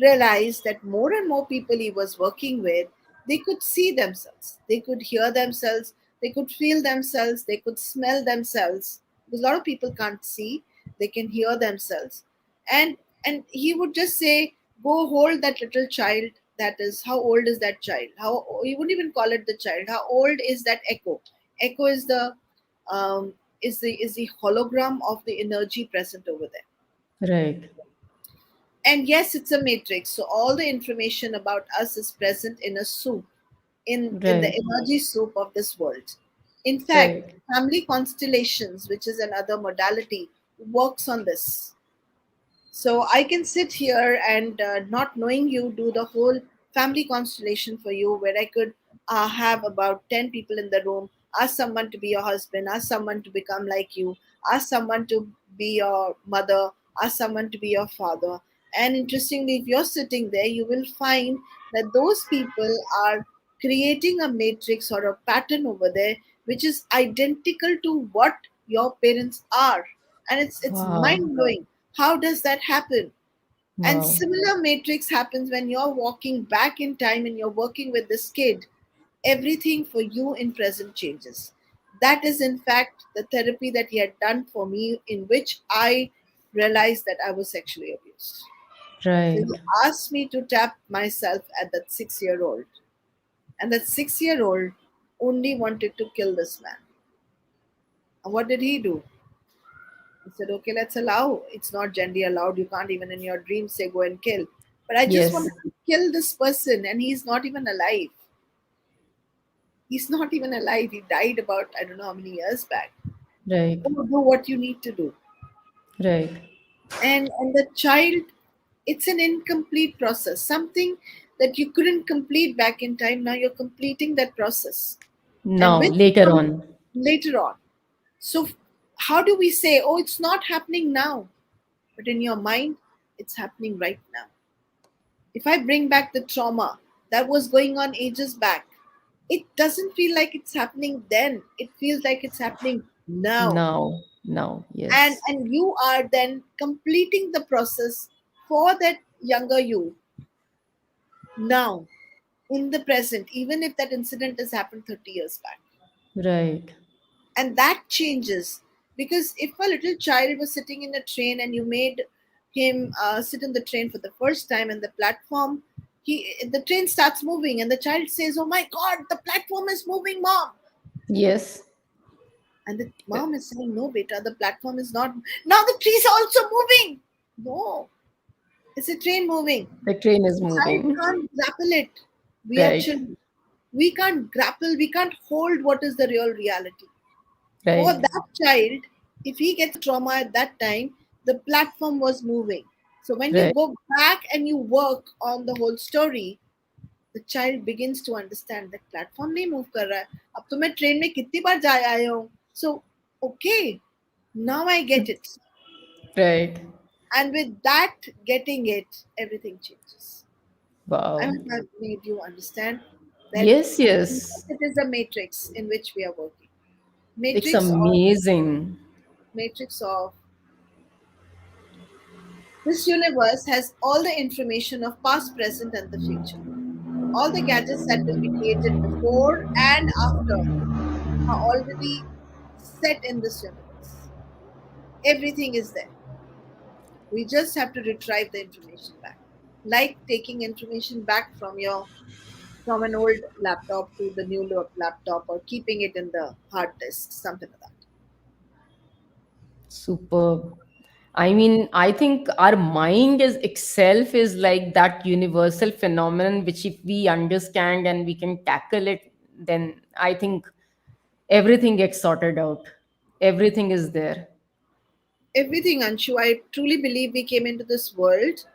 realized that more and more people he was working with, they could see themselves, they could hear themselves, they could feel themselves, they could smell themselves. Because a lot of people can't see, they can hear themselves. And he would just say, "Go hold that little child." That is, how old is that child? How, he wouldn't even call it the child. How old is that echo? Echo is the um, is the hologram of the energy present over there. Right. And yes, it's a matrix. So all the information about us is present in a soup, in the Right. energy soup of this world. In fact, Right. family constellations, which is another modality, works on this. So I can sit here and not knowing you do the whole family constellation for you, where I could have about 10 people in the room, ask someone to be your husband, ask someone to become like you, ask someone to be your mother, ask someone to be your father. And interestingly, if you're sitting there, you will find that those people are creating a matrix or a pattern over there which is identical to what your parents are. And it's Wow. mind blowing. How does that happen? And Wow. similar matrix happens when you're walking back in time and you're working with this kid. Everything for you in present changes. That is, in fact, the therapy that he had done for me, in which I realized that I was sexually abused. So he Right. asked me to tap myself at that 6 year old. And that 6 year old only wanted to kill this man. And what did he do? He said, "Okay, let's allow. It's not gender allowed. You can't even in your dreams say go and kill. But I just Yes. wanted to kill this person, and he's not even alive. He's not even alive. He died about, I don't know how many years back. Right. Oh, do what you need to do." Right. And the child, it's an incomplete process. Something that you couldn't complete back in time, now you're completing that process. And Now, with later some on. later on. So how do we say, "Oh, it's not happening now," but in your mind, it's happening right now? If I bring back the trauma that was going on ages back, it doesn't feel like it's happening then. It feels like it's happening now. Now. Now. And Yes. and you are then completing the process for that younger you now, in the present, even if that incident has happened 30 years back. Right. And that changes, because if a little child was sitting in a train and you made him sit in the train for the first time, and the platform, the train starts moving, and the child says, "Oh my god, the platform is moving, mom." Yes. And the mom is saying, "No beta, the platform is not. Now the trees are also moving." No, it's a train moving. The train is The child moving. can't grapple it. We are Right. children. We can't grapple, we can't hold what is the real reality. For Right. that child, if he gets a trauma at that time, the platform was moving. So when you Right. go back and you work on the whole story, the child begins to understand that platform नहीं move कर रहा है. अब तो मैं train में कितनी बार जा आया हूँ. So okay, now I get it. Right. And with that getting it, everything changes. I Wow. hope I've made you understand that Yes. yes, Yes. it is a matrix in which we are working. It's Matrix of amazing. matrix of This universe has all the information of past, present, and the future. All the gadgets that will be created before and after are already set in this universe. Everything is there. We just have to retrieve the information back. Like taking information back from an old laptop to the new laptop, or keeping it in the hard disk, something like that. Superb. I mean, I think our mind is itself is like that universal phenomenon, which if we understand and we can tackle it, then I think everything gets sorted out. Everything is there. Everything, Anshu. I truly believe we came into this world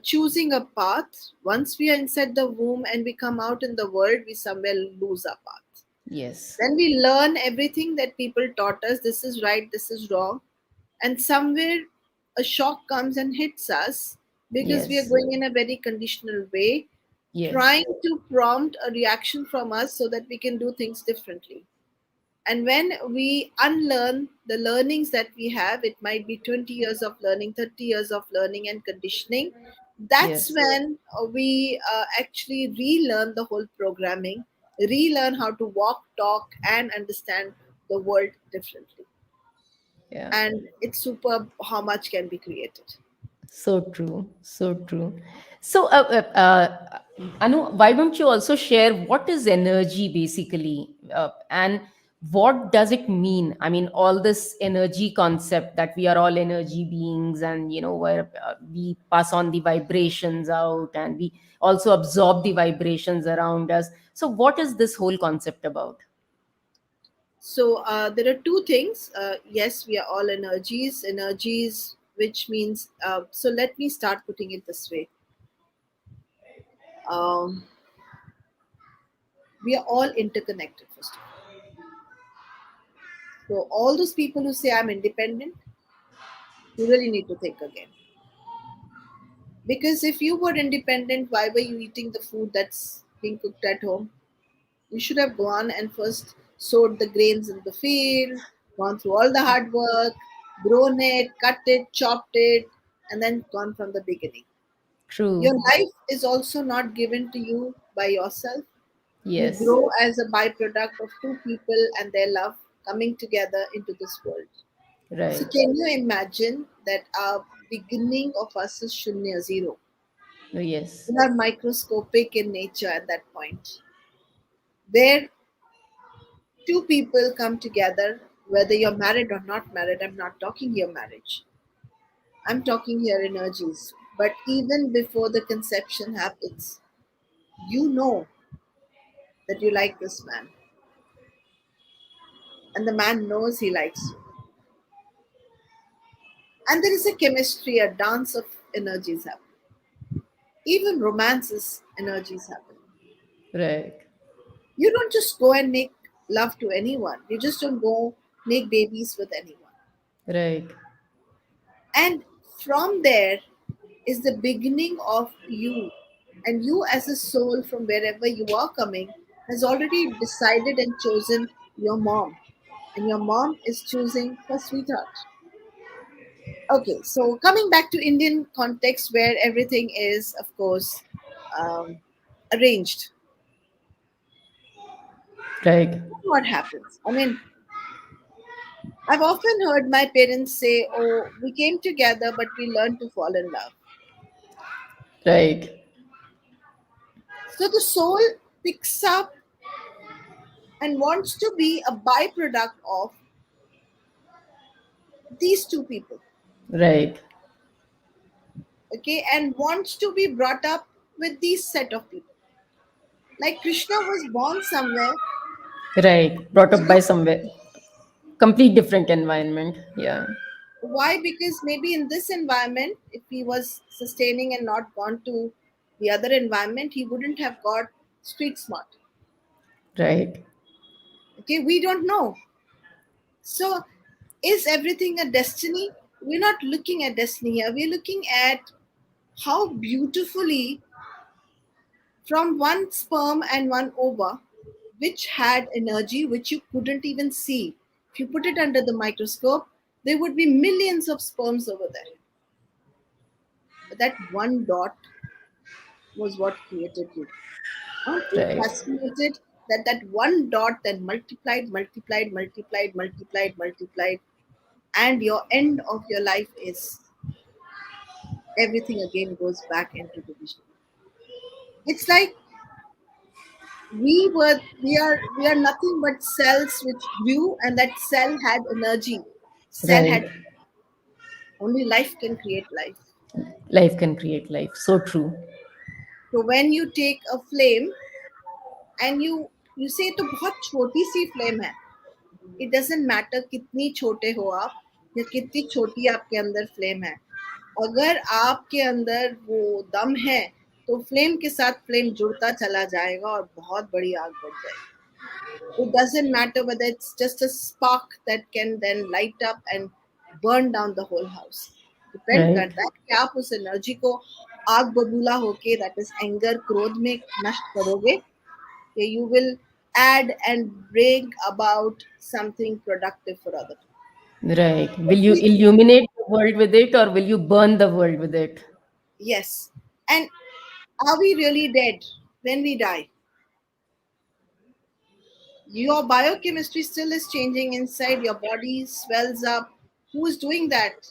choosing a path. Once we are inside the womb and we come out in the world, we somewhere lose our path. Yes. Then we learn everything that people taught us, this is right, this is wrong. And somewhere a shock comes and hits us because we are Yes. going in a very conditional way, Yes. trying to prompt a reaction from us so that we can do things differently. And when we unlearn the learnings that we have, it might be 20 years of learning, 30 years of learning and conditioning. That's Yes. when we actually relearn the whole programming, relearn how to walk, talk, and understand the world differently. Yeah. And it's superb how much can be created. So true. So true. So, Anu, why don't you also share what is energy basically, and what does it mean? I mean, all this energy concept that we are all energy beings, and where we pass on the vibrations out, and we also absorb the vibrations around us. So, what is this whole concept about? So there are two things. Yes, we are all energies, which means, so let me start putting it this way. Um, we are all interconnected, first of all. So all those people who say I'm independent, you really need to think again. Because if you were independent, why were you eating the food that's being cooked at home? You should have gone and first sowed the grains in the field, gone through all the hard work, grown it, cut it, chopped it, and then gone from the beginning. Your True. life is also not given to you by yourself. You Yes. grow as a byproduct of two people and their love coming together into this world. So, Right. can you imagine that our beginning of us is shunya, zero? Yes. We are microscopic in nature at that point. Where two people come together, whether you're married or not married, I'm not talking here marriage, I'm talking here energies. But even before the conception happens, you know that you like this man, and the man knows he likes you. And there is a chemistry, a dance of energies happening. Even romances energies happening. Right. You don't just go and make love to anyone. You just don't go make babies with anyone. Right. And from there is the beginning of you. And you, as a soul from wherever you are coming, has already decided and chosen your mom. And your mom is choosing her sweetheart. Okay, so coming back to Indian context where everything is, of course, um, arranged. Right. What happens? I mean, I've often heard my parents say, "Oh, we came together, but we learned to fall in love." Right. So the soul picks up and wants to be a byproduct of these two people, Right. okay, and wants to be brought up with these set of people. Like Krishna was born somewhere. Right. Brought up by somewhere. Complete different environment. Yeah. Why? Because maybe in this environment, if he was sustaining and not gone to the other environment, he wouldn't have got street smart. Right. Okay, we don't know. So, is everything a destiny? We're not looking at destiny here. We're looking at how beautifully from one sperm and one ova, which had energy which you couldn't even see. If you put it under the microscope, there would be millions of sperms over there. that one dot was what created you. Aren't you Right. fascinated that that one dot then multiplied, multiplied, multiplied, multiplied, multiplied, and your end of your life is everything again goes back into division. It's like we are nothing but cells which grew, and that cell had energy. Cell Right. had only life can create life. Life can create life. So true. So when you take a flame and you say तो बहुत छोटी सी flame है, it doesn't matter कितनी छोटे हो आप या कितनी छोटी आपके अंदर फ्लेम है, अगर आपके अंदर वो दम है तो फ्लेम के साथ फ्लेम जुड़ता चला जाएगा और बहुत बड़ी आग बढ़ जाएगी. It doesn't matter whether it's just a spark that can then light up and burn down the whole house. Depend Right. करता है कि आप उस एनर्जी को आग बबूला होके, that is एंगर, क्रोध में नष्ट करोगे, कि you will add and bring about something productive for other people. Right. Will you Every- illuminate the world with it or will you burn the world with it? Yes. And are we really dead when we die? Your biochemistry still is changing inside, your body swells up. Who's doing that?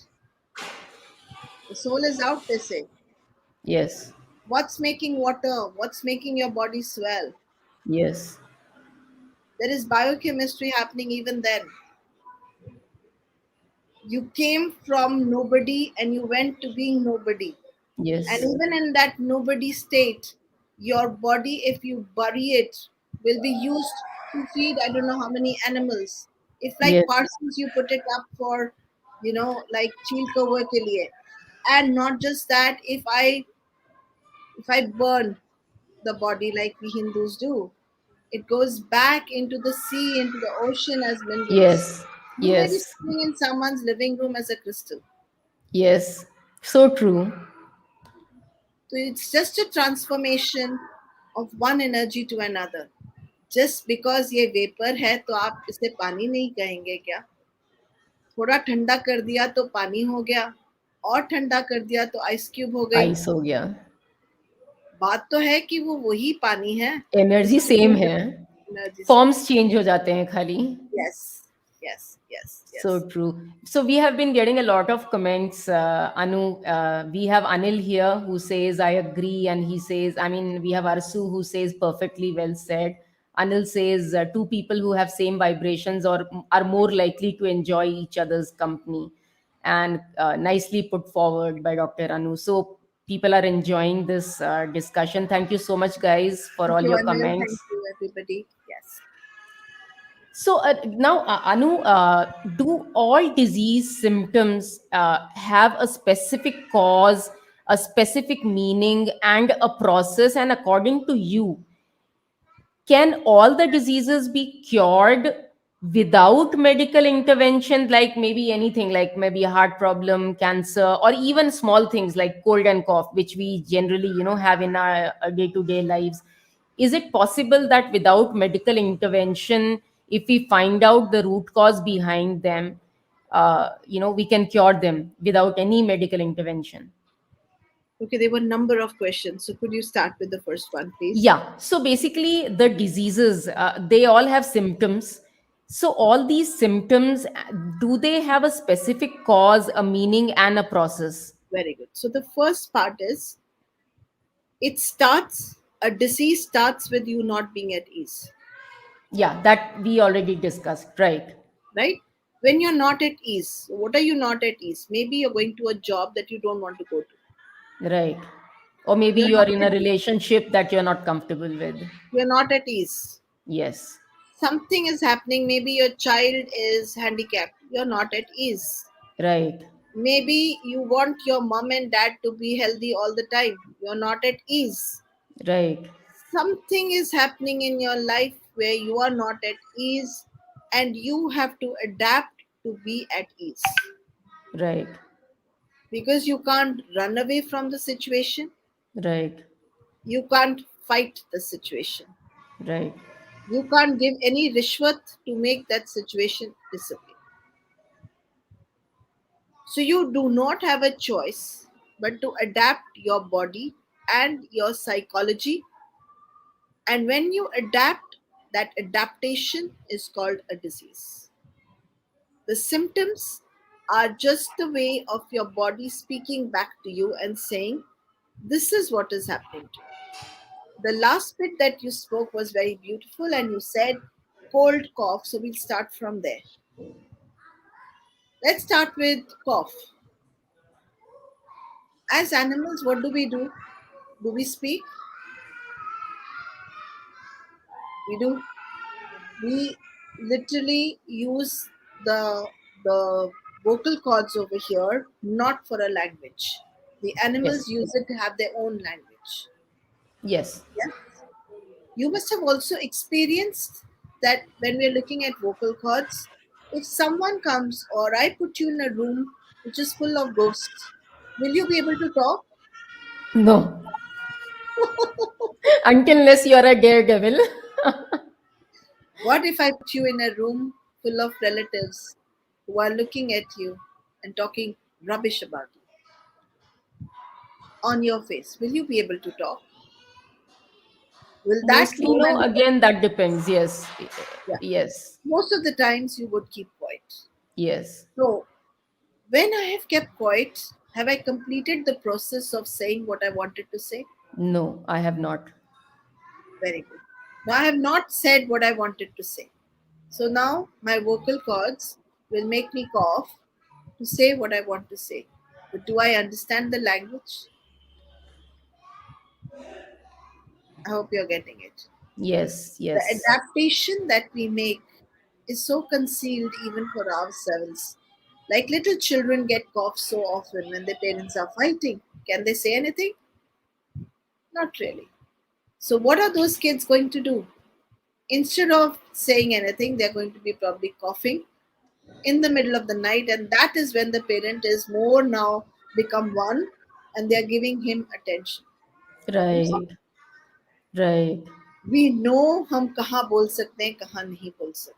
The soul is out, they say. Yes. What's making water? What's making your body swell? Yes. There is biochemistry happening even then. You came from nobody and you went to being nobody. And Yes. even in that nobody state, your body, if you bury it, will be used to feed I don't know how many animals. If like Yes. parcels, you put it up for, like cheel cover ke liye. And not just that, if I burn the body like we Hindus do, it goes back into the sea, into the ocean as minerals. Yes. You may be Yes. sitting in someone's living room as a crystal. Yes. So true. So it's just a transformation of one energy to another. Just because ये vapour है तो आप इसे पानी नहीं कहेंगे क्या? थोड़ा ठंडा कर दिया तो पानी हो गया, और ठंडा कर दिया तो आइस क्यूब हो गई. आइस हो गया. बात तो है कि वो वही पानी है. एनर्जी सेम है. एनर्जी से. फॉर्म्स चेंज हो जाते हैं खाली. Yes, yes, yes, So yes. true. So we have been getting a lot of comments, Anu. We have Anil here who says, I agree. And he says, I mean, we have Arsu who says, perfectly well said. Anil says, two people who have same vibrations or are more likely to enjoy each other's company. And nicely put forward by Dr. Anu. So people are enjoying this discussion. Thank you so much, guys, for Thank all you, your Anil. Thank comments. you, everybody. Yes. So now, Anu, do all disease symptoms have a specific cause, a specific meaning, and a process? And according to you, can all the diseases be cured without medical intervention? Like maybe anything, like maybe a heart problem, cancer, or even small things like cold and cough, which we generally, have in our day-to-day lives. Is it possible that without medical intervention, if we find out the root cause behind them, we can cure them without any medical intervention? Okay, there were a number of questions. So could you start with the first one, please? Yeah. So basically, the diseases, they all have symptoms. So all these symptoms, do they have a specific cause, a meaning, and a process? Very good. So the first part is, a disease starts with you not being at ease, Yeah, that we already discussed, right? right? When you're not at ease, what are you not at ease? Maybe you're going to a job that you don't want to go to. Right. Or maybe You're you not are in at a relationship that you're not comfortable with. you're not at ease. Yes. Something is happening. Maybe your child is handicapped. You're not at ease. Right. Maybe you want your mom and dad to be healthy all the time. You're not at ease. Right. Something is happening in your life where you are not at ease, and you have to adapt to be at ease, Right. because you can't run away from the situation, Right. you can't fight the situation, Right. you can't give any rishwat to make that situation disappear. So you do not have a choice but to adapt your body and your psychology. And when you adapt, that adaptation is called a disease. The symptoms are just the way of your body speaking back to you and saying, this is what is happening to you. The last bit that you spoke was very beautiful, and you said cold cough. So we'll start from there. Let's start with cough. As animals, what do we do? Do we speak? We do. We literally use the vocal cords over here not for a language. The animals Yes. use it to have their own language. Yes. Yeah. You must have also experienced that when we're looking at vocal cords, if someone comes or I put you in a room which is full of ghosts, will you be able to talk? No. Until unless you're a daredevil. What if I put you in a room full of relatives who are looking at you and talking rubbish about you on your face? Will you be able to talk? Will that Mostly go no. and Again, that depends. Yes. yeah? Yes. Most of the times you would keep quiet. Yes. So when I have kept quiet, have I completed the process of saying what I wanted to say? No, I have not. Very good. Now I have not said what I wanted to say. So now my vocal cords will make me cough to say what I want to say. But do I understand the language? I hope you're getting it. Yes. The Yes. adaptation that we make is so concealed even for ourselves. Like little children get coughs so often when their parents are fighting. Can they say anything? Not really. So, what are those kids going to do? Instead of saying anything, they're going to be probably coughing in the middle of the night, and that is when the parent is more now become one and they're giving him attention. Right. Right. We know हम कहाँ बोल सकते हैं कहाँ नहीं बोल सकते.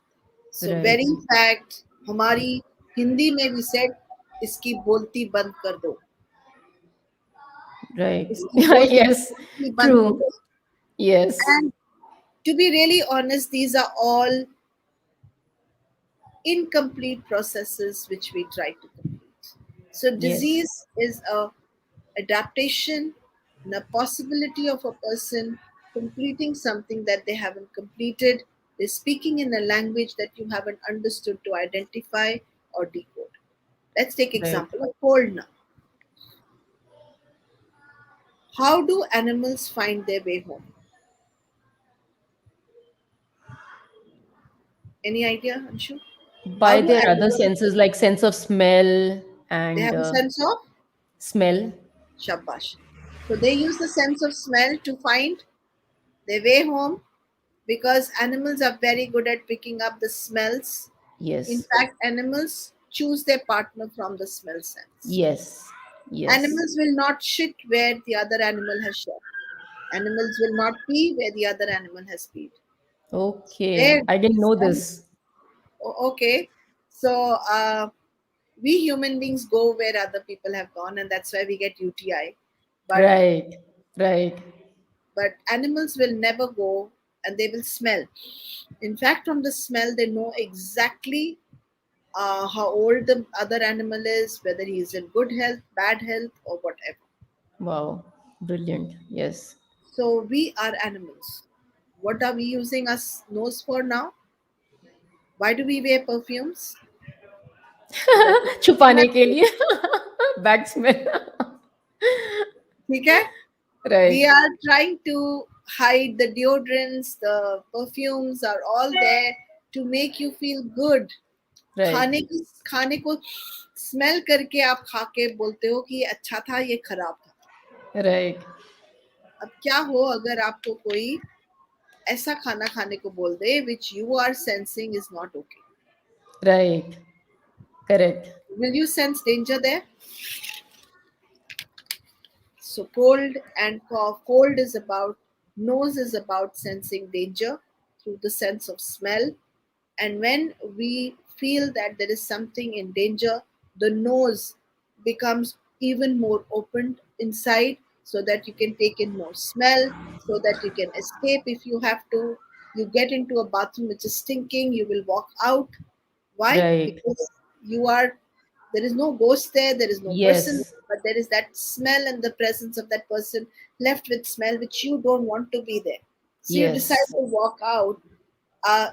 So Right. very fact हमारी हिंदी में भी सेड इसकी बोलती बंद कर दो. Right. इसकी Yes. बोलती बंद हो True. गई. Yes. And to be really honest, these are all incomplete processes which we try to complete. So Yes. disease is a adaptation and a possibility of a person completing something that they haven't completed. They're speaking in a language that you haven't understood to identify or decode. Let's take Right. example of cold now. How do animals find their way home? Any idea, Anshu? How By do their other animals? senses, like sense of smell They and have a sense of smell. shabash. So they use the sense of smell to find their way home because animals are very good at picking up the smells. In Yes. fact, animals choose their partner from the smell sense. Yes. Yes. Animals will not shit where the other animal has shit. Animals will not pee where the other animal has peed. Okay. Their I didn't know sense, this. okay. So we human beings go where other people have gone, and that's why we get UTI. But Right. Right. animals will never go, and they will smell. In fact, from the smell, they know exactly how old the other animal is, whether he is in good health, bad health, or whatever. Wow. Brilliant. Yes. So we are animals. What are we using our nose for now? Why do we wear perfumes? So that we छुपाने smell के good. लिए bad smell. Okay? We Right. are trying to hide the deodorants, the perfumes are all there to make you feel good. Right. खाने को smell करके आप खा के बोलते हो कि ये अच्छा था ये खराब था. Right. अब क्या हो अगर आपको कोई ऐसा खाना खाने को बोल दे which you are sensing is not okay. Right. Correct. Will you sense danger there? So cold and cough. Cold is about, nose is about sensing danger through the sense of smell. And when we feel that there is something in danger, the nose becomes even more opened inside, so that you can take in more smell, so that you can escape if you have to. You get into a bathroom which is stinking, you will walk out. Why? Right. Because you are, there is no ghost there, there is no person, Yes. but there is that smell and the presence of that person left with smell which you don't want to be there. So you decide Yes. to walk out.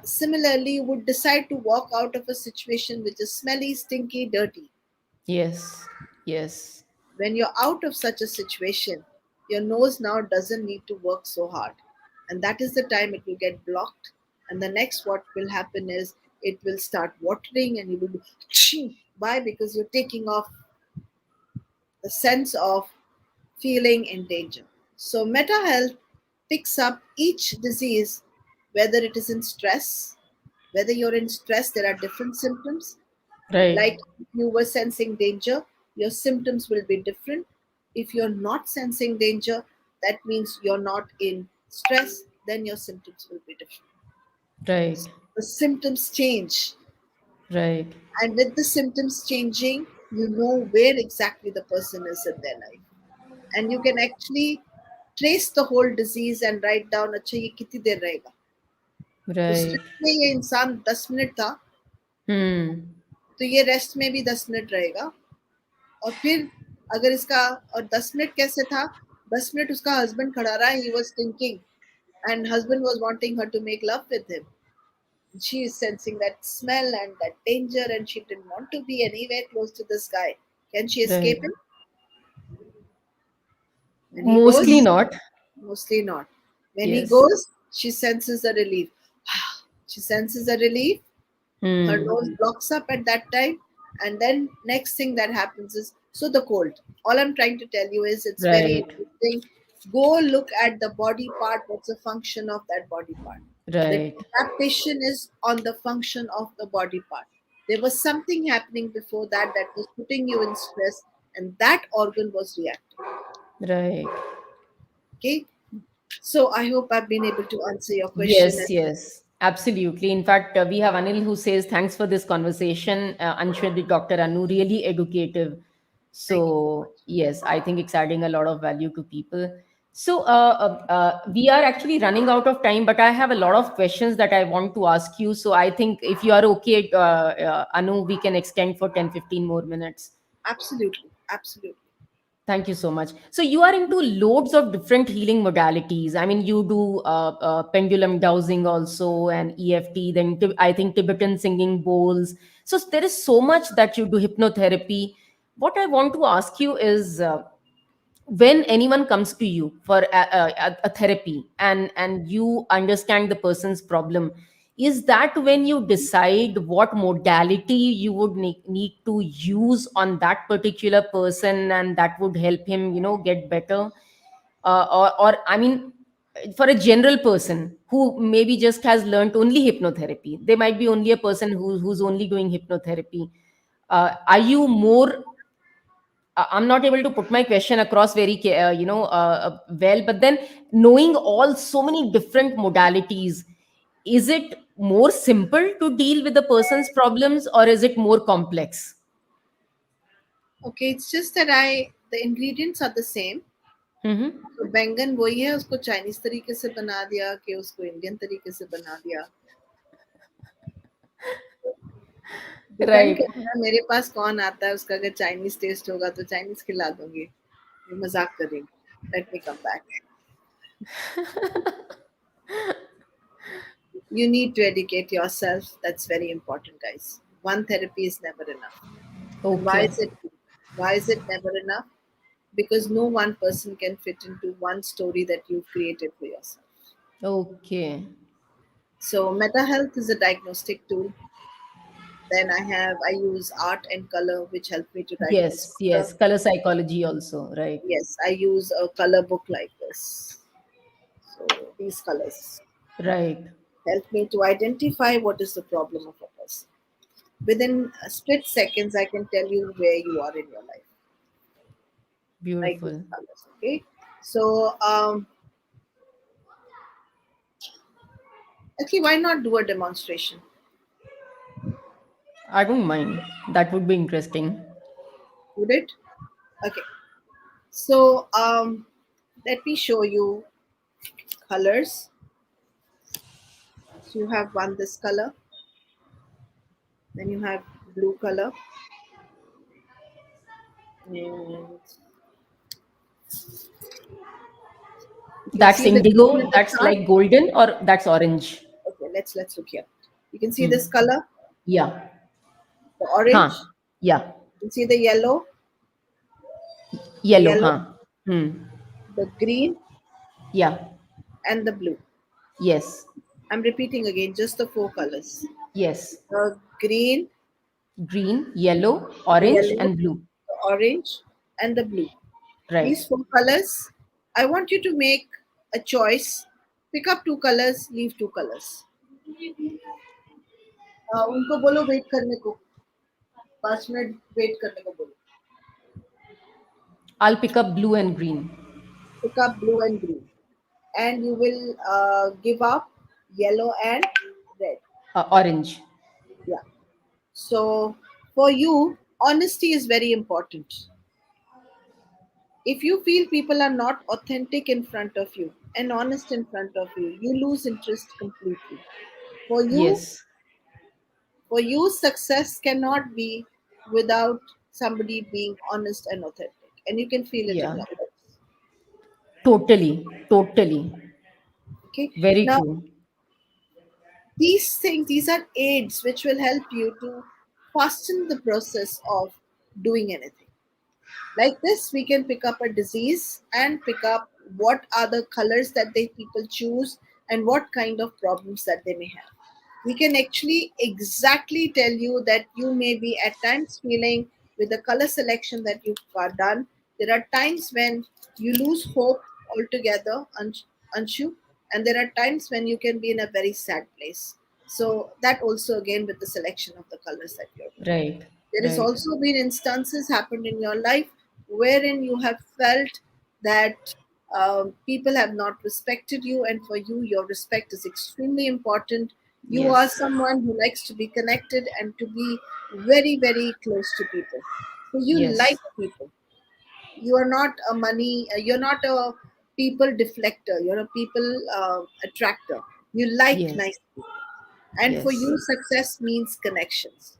Similarly, you would decide to walk out of a situation which is smelly, stinky, dirty. Yes. Yes. When you're out of such a situation, your nose now doesn't need to work so hard. And that is the time it will get blocked. And the next, what will happen is it will start watering and you will be why? Because you're taking off the sense of feeling in danger. So, meta health picks up each disease, whether it is in stress, whether you're in stress, there are different symptoms. Right. Like if you were sensing danger, your symptoms will be different. If you're not sensing danger, that means you're not in stress, then your symptoms will be different. Right. The symptoms change, Right. and with the symptoms changing, you know where exactly the person is in their life. And you can actually trace the whole disease and write down अच्छा ये कितनी देर रहेगा. तो Right. Stress में ये इंसान 10 minute था, Hmm. तो ये रेस्ट में भी 10 मिनट रहेगा. और फिर अगर इसका, और 10 मिनट कैसे था, 10 मिनट उसका हस्बैंड खड़ा रहा, he was thinking and husband was wanting her to make love with him. She is sensing that smell and that danger, and she didn't want to be anywhere close to this guy. Can she Right. escape him? When he Mostly goes, not. mostly not. When he Yes. goes, she senses a relief. She senses a relief. Her nose Hmm. blocks up at that time, and then next thing that happens is, so the cold. All I'm trying to tell you is it's very Right. interesting. Go look at the body part. What's the function of that body part? The Right. adaptation is on the function of the body part. There was something happening before that that was putting you in stress, and that organ was reacting. Right. Okay, so I hope I've been able to answer your question. Yes, yes, absolutely. In fact, we have Anil who says, thanks for this conversation. Anshu, the Dr. Anu, really educative. Thank you so So, much. yes, I think it's adding a lot of value to people. So, we are actually running out of time, but I have a lot of questions that I want to ask you. So, I think if you are okay, Anu, we can extend for 10, 15 more minutes. Absolutely, absolutely. Thank you so much. So you are into loads of different healing modalities. I mean, you do pendulum dowsing also and EFT. Then I think Tibetan singing bowls. So there is so much that you do hypnotherapy. What I want to ask you is, when anyone comes to you for a therapy and you understand the person's problem, is that when you decide what modality you would need to use on that particular person and that would help him get better, or I mean, for a general person who maybe just has learned only hypnotherapy, there might be only a person who's only doing hypnotherapy. Are you more, I'm not able to put my question across very, well, but then knowing all so many different modalities, is it more simple to deal with the person's problems or is it more complex? Okay, it's just that I the ingredients are the same. Mm-hmm. तो बैंगन वही है, उसको Chinese तरीके से बना दिया कि उसको इंडियन तरीके से बना दिया. Depend Right. करता है मेरे पास कौन आता है, उसका अगर चाइनीज टेस्ट होगा तो चाइनीज खिला दूंगी. ये मजाक करेंगे. Let me come back. You need to educate yourself. That's very important, guys. One therapy is never enough. And why Okay. is it? Why is it never enough? Because no one person can fit into one story that you've created for yourself. Okay. So meta health is a diagnostic tool. Then I use art and color, which help me to diagnose Yes, color. yes. Color psychology also, right. Yes, I use a color book like this. So these colors Right. help me to identify what is the problem of a person. Within a split seconds, I can tell you where you are in your life, like these Beautiful. colors. Okay, so actually, why not do a demonstration? I don't mind. That would be interesting. Would it? Okay. So let me show you colors. So you have one this color, then you have blue color, and you can That's see the green in indigo. the That's chart. like golden, or that's orange. Okay, let's look here. You can see this Hmm. color, Yeah. the Huh. orange. Yeah. You can see the Yellow. yellow, Huh. Hmm. the green, Yeah. and the blue. Yes. I'm repeating again, just the four colors: Yes. the green, Green, yellow, the orange, yellow, and blue. the orange, and the blue. Right. These four colors. I want you to make a choice. Pick up two colors, leave two colors. उनको बोलो wait करने को 5 minute wait करने को बोलो I'll pick up blue and green. pick up blue and green and you will give up yellow and red. Orange. Yeah. So for you, honesty is very important. If you feel people are not authentic in front of you and honest in front of you, you lose interest completely. For you, Yes. for you, success cannot be without somebody being honest and authentic, and you can feel it in Yeah. your voice. Totally. Totally. Okay. Very Now, true. these things, these are aids which will help you to fasten the process of doing anything. Like this, we can pick up a disease and pick up what are the colors that they people choose and what kind of problems that they may have. We can actually exactly tell you that you may be at times feeling with the color selection that you've done. There are times when you lose hope altogether, Anshu, and there are times when you can be in a very sad place. So that also again with the selection of the colors that you're doing. Right. There has Right. also been instances happened in your life wherein you have felt that people have not respected you, and for you, your respect is extremely important. You are Yes. someone who likes to be connected and to be very, very close to people. So you Yes. like people. You are not a money. You're not a people deflector. You're a people attractor. You like Yes. nice people, and for Yes. you, success means connections.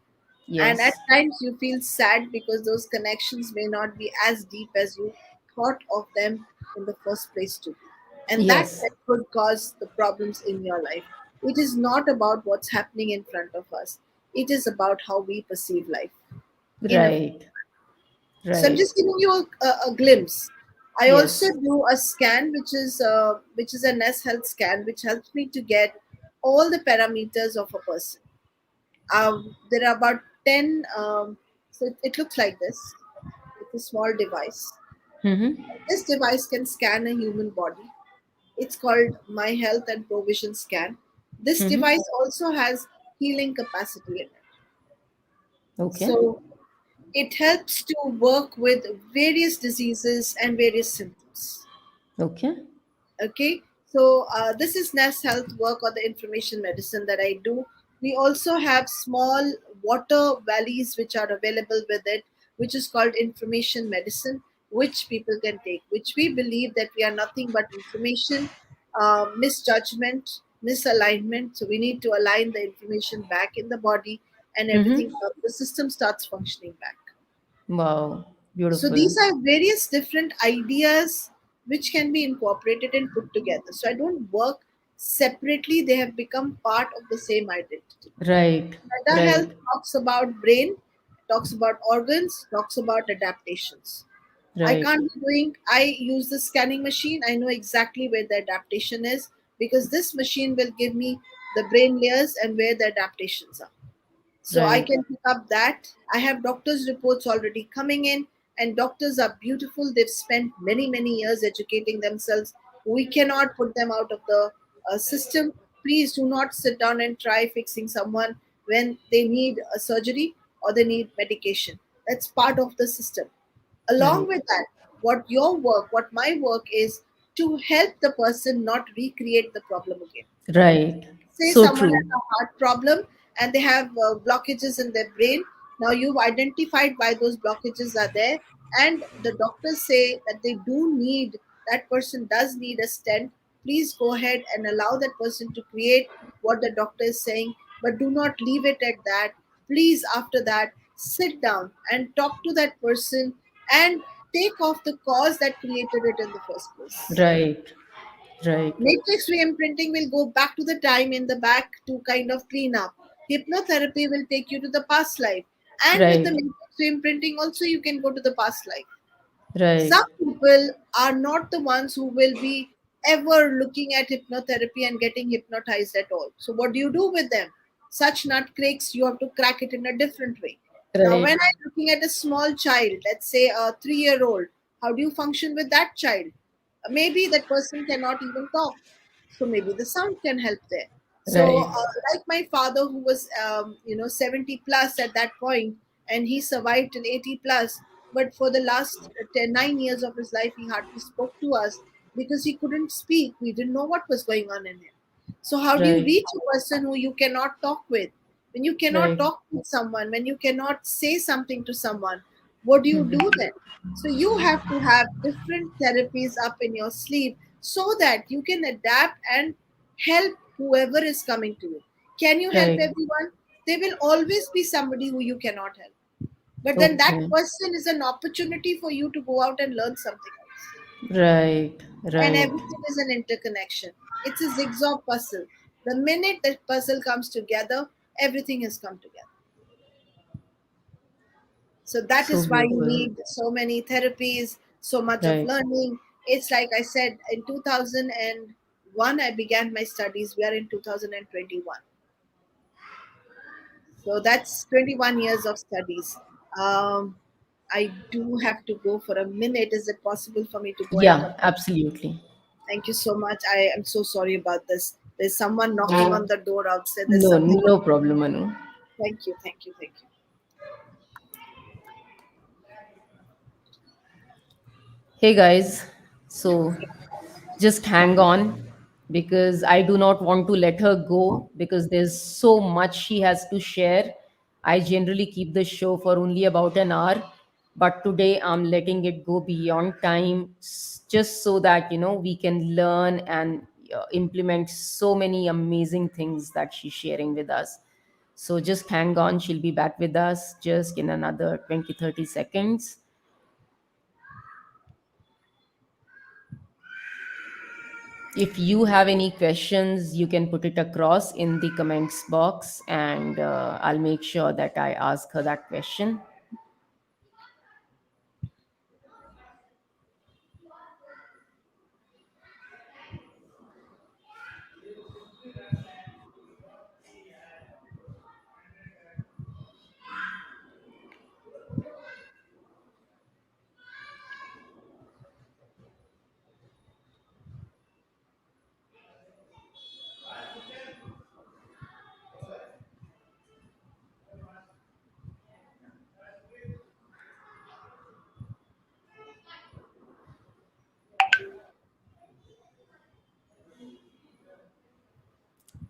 And at Yes. times you feel sad because those connections may not be as deep as you thought of them in the first place to be. And that Yes. could cause the problems in your life. It is not about what's happening in front of us, it is about how we perceive life. In a Right. So I'm Right. just giving you a glimpse. I also Yes. do a scan, which is a NES-health scan, which helps me to get all the parameters of a person. There are about 10. So it looks like this. It's a small device. Mm-hmm. This device can scan a human body. It's called My Health and Provision Scan. This Mm-hmm. device also has healing capacity in it. Okay. So it helps to work with various diseases and various symptoms. Okay. Okay, so this is NES health work or the information medicine that I do. We also have small water valleys which are available with it, which is called information medicine, which people can take, which we believe that we are nothing but information, misjudgment, misalignment. So we need to align the information back in the body, and everything, Mm-hmm. the system starts functioning back. Wow. So Beautiful. these are various different ideas which can be incorporated and put together. So I don't work separately, they have become part of the same identity. Right. Meta health Right. talks about brain, talks about organs, talks about adaptations. I Right. can't be doing, I use the scanning machine, I know exactly where the adaptation is because this machine will give me the brain layers and where the adaptations are. So I Right. can pick up that. I have doctors' reports already coming in, and doctors are beautiful. They've spent many, many years educating themselves. We cannot put them out of the system. Please do not sit down and try fixing someone when they need a surgery or they need medication. That's part of the system. Along Right. with that, what your work, what my work is to help the person not recreate the problem again. Right. Say So someone true. has a heart problem and they have blockages in their brain. Now you've identified why those blockages are there. and the doctors say that they do need, that person does need a stent, please go ahead and allow that person to create what the doctor is saying, but do not leave it at that. Please, after that, sit down and talk to that person and take off the cause that created it in the first place. Right. Right. Matrix reimprinting will go back to the time in the back to kind of clean up. Hypnotherapy will take you to the past life. And with the Right. matrix reimprinting, also you can go to the past life. Right. Some people are not the ones who will be ever looking at hypnotherapy and getting hypnotized at all. So, what do you do with them? Such nutcrackers, you have to crack it in a different way. Now, when Right. I'm looking at a small child, let's say a 3-year old, how do you function with that child? Maybe that person cannot even talk, so maybe the sound can help there. So Right. like my father, who was 70 plus at that point, and he survived till 80 plus, but for the last 9 years of his life he hardly spoke to us because he couldn't speak. We didn't know what was going on in him. So how do you Right. reach a person who you cannot talk with? When you cannot Right. talk with someone, when you cannot say something to someone, what do you do then? So you have to have different therapies up in your sleeve so that you can adapt and help whoever is coming to you. Can you help Right. everyone? There will always be somebody who you cannot help. But then that Okay. person is an opportunity for you to go out and learn something else. Right. And Right. everything is an interconnection. It's a zigzag puzzle. The minute that puzzle comes together, everything has come together. So that So is why you beautiful. need so many therapies, so much of Right. learning. It's like I said, in 2001, I began my studies. We are in 2021. So that's 21 years of studies. Um, I do have to go for a minute. Is it possible for me to go and come Yeah, back? absolutely. Thank you so much. I am so sorry about this. There's someone knocking on the door outside. There's No, something. no problem, Anu. Thank you, thank you, thank you. Hey guys, so just hang on because I do not want to let her go because there's so much she has to share. I generally keep the show for only about an hour, but today I'm letting it go beyond time just so that we can learn and implement so many amazing things that she's sharing with us. So just hang on, she'll be back with us just in another 20-30 seconds. If you have any questions, you can put it across in the comments box, and I'll make sure that I ask her that question.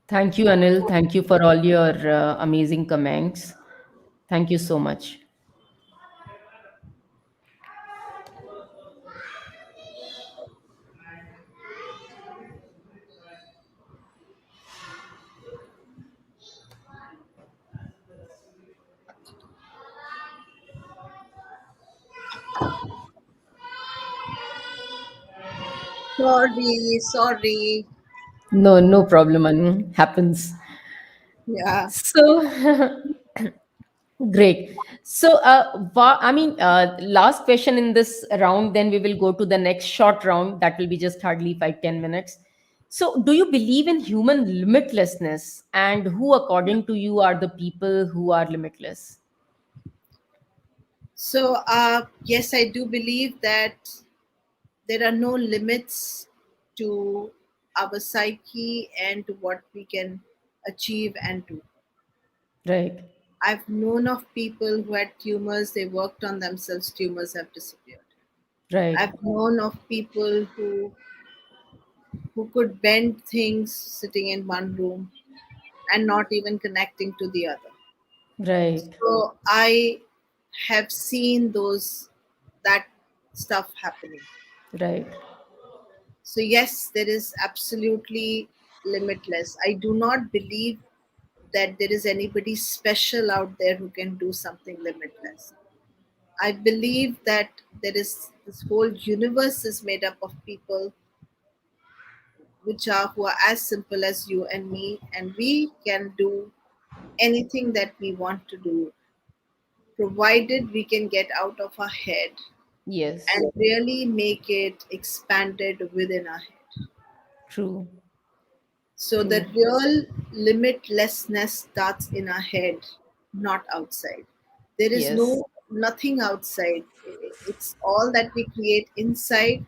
Thank you, Anil. Thank you for all your amazing comments. Thank you so much. Sorry, sorry. No, no problem, Anu. Happens. Yeah. So, great. So, last question in this round, then we will go to the next short round. That will be just hardly 5-10 minutes. So, do you believe in human limitlessness? And who, according to you, are the people who are limitless? So, yes, I do believe that there are no limits to our psyche and to what we can achieve and do. Right, I've known of people who had tumors, they worked on themselves, tumors have disappeared. right, I've known of people who could bend things sitting in one room and not even connecting to the other. right, So I have seen those that stuff happening. Right. So yes, there is absolutely limitless. I do not believe that there is anybody special out there who can do something limitless. I believe that there is this whole universe is made up of people which are who are as simple as you and me, and we can do anything that we want to do, provided we can get out of our head Yes. and really make it expanded within our head. True. So the True. real limitlessness starts in our head, not outside. There is Yes. nothing outside. It's all that we create inside,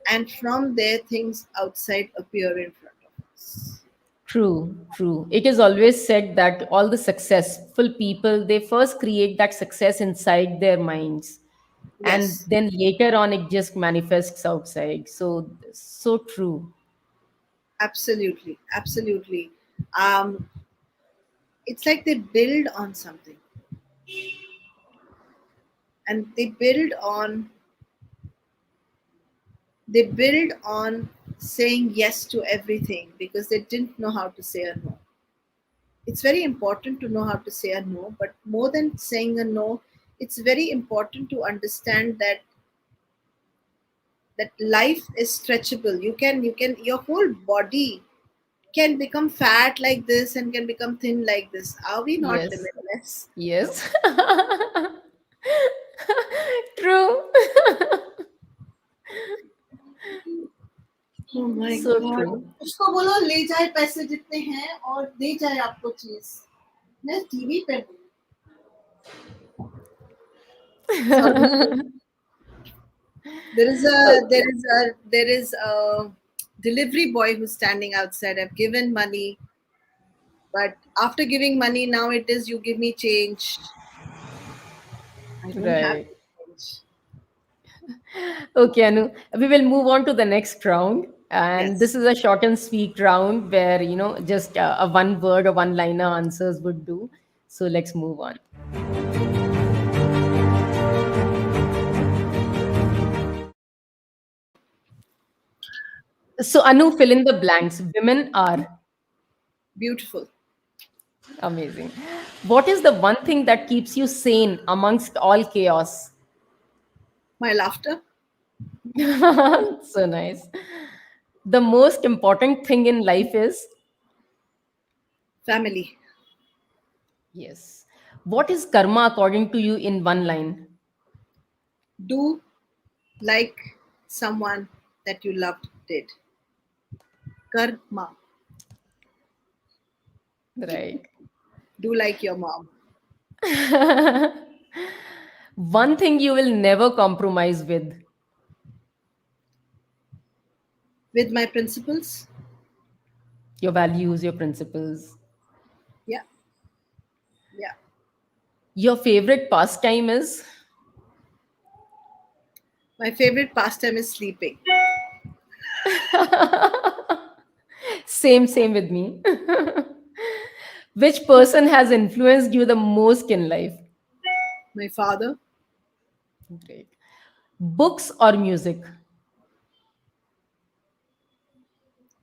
and from there things outside appear in front of us. True, true. It is always said that all the successful people, they first create that success inside their minds, and Yes, then later on it just manifests outside. So, so true. absolutely, absolutely. Um, it's like they build on something, and they build on saying yes to everything because they didn't know how to say a no. It's very important to know how to say a no, but more than saying a no, it's very important to understand that life is stretchable. You can your whole body can become fat like this and can become thin like this. Are we not Yes, limitless? yes. True. Oh my So god, true. उसको बोलो ले जाए पैसे जितने हैं और दे जाए आपको चीज. मैं टीवी पे हूँ. Sorry. There is a delivery boy who's standing outside. I've given money, but after giving money, now it is you give me change. I don't have Right. change. Okay, Anu, we will move on to the next round. And this Yes. is a short and sweet round where, just a one word or one liner answers would do. So let's move on. So, Anu, fill in the blanks. Women are Beautiful. amazing. What is the one thing that keeps you sane amongst all chaos? My laughter. So nice. The most important thing in life is Family. yes. What is karma according to you in one line? Do like someone that you loved did. Karma. Right. Do like your mom. One thing you will never compromise with With my principles. your values, your principles. Yeah. Yeah. Your favorite pastime is My favorite pastime is sleeping. same, same with me. Which person has influenced you the most in life? My father. Great. Books or music?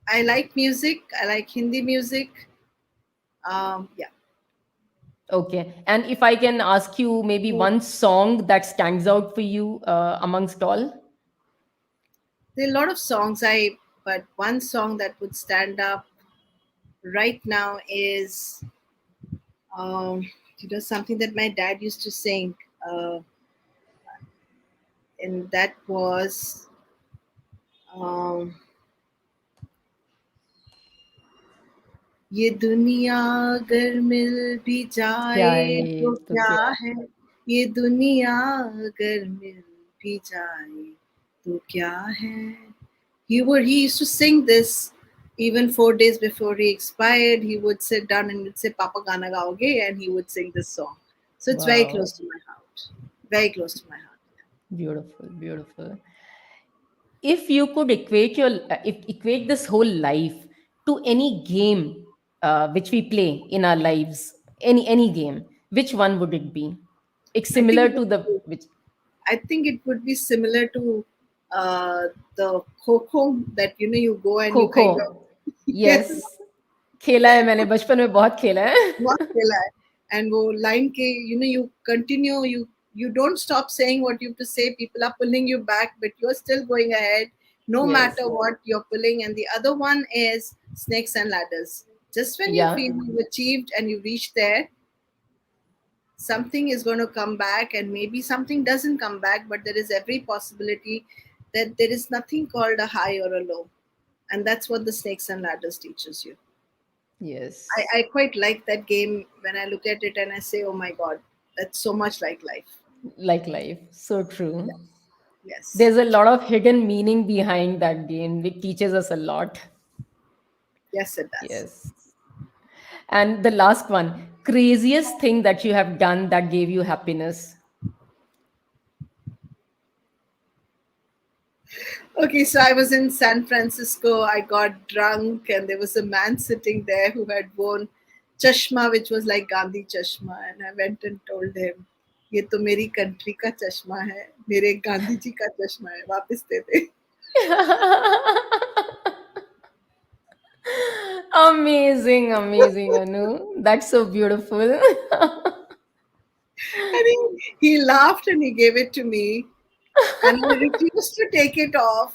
I like music. I like Hindi music. Yeah. Okay. And if I can ask you maybe one song that stands out for you amongst all? There are a lot of songs but one song that would stand up right now is um, something that my dad used to sing, uh, and that was um, ये दुनिया अगर मिल भी जाए जाए तो तो क्या क्या है. ये दुनिया अगर मिल भी जाए तो क्या है. He used to sing this even 4 days before he expired. He would sit down and would say, "Papa gana gaoge," and he would sing this song. So it's very wow, close to my heart. Very close to my heart. beautiful, beautiful. If you could equate this whole life to any game which we play in our lives, any game, which one would it be? It's I similar think to the which I think it would be similar to uh, the coco that you go and खो you खो, kind of yes, yes, खेला है मैंने, बचपन में बहुत खेला है. बहुत खेला है. And वो line के you continue, you don't stop saying what you have to say. People are pulling you back, but you're still going ahead no Yes, matter what you're pulling. And the other one is snakes and ladders. Just when you yeah, feel you've achieved and you reach there, something is going to come back, and maybe something doesn't come back, but there is every possibility that there is nothing called a high or a low. And that's what the snakes and ladders teaches you. yes, I quite like that game when I look at it and I say, oh my God, that's so much like life. like life, so true. Yes. There's a lot of hidden meaning behind that game. It teaches us a lot. Yes, it does. Yes. And the last one, craziest thing that you have done that gave you happiness. Okay, so I was in San Francisco. I got drunk, and there was a man sitting there who had worn chashma, which was like Gandhi chashma. And I went and told him, ये तो मेरी country का चश्मा है, मेरे गांधी जी का चश्मा है, वापस दे दे. Amazing, amazing, Anu. That's so beautiful. And he laughed and he gave it to me, and I refused to take it off.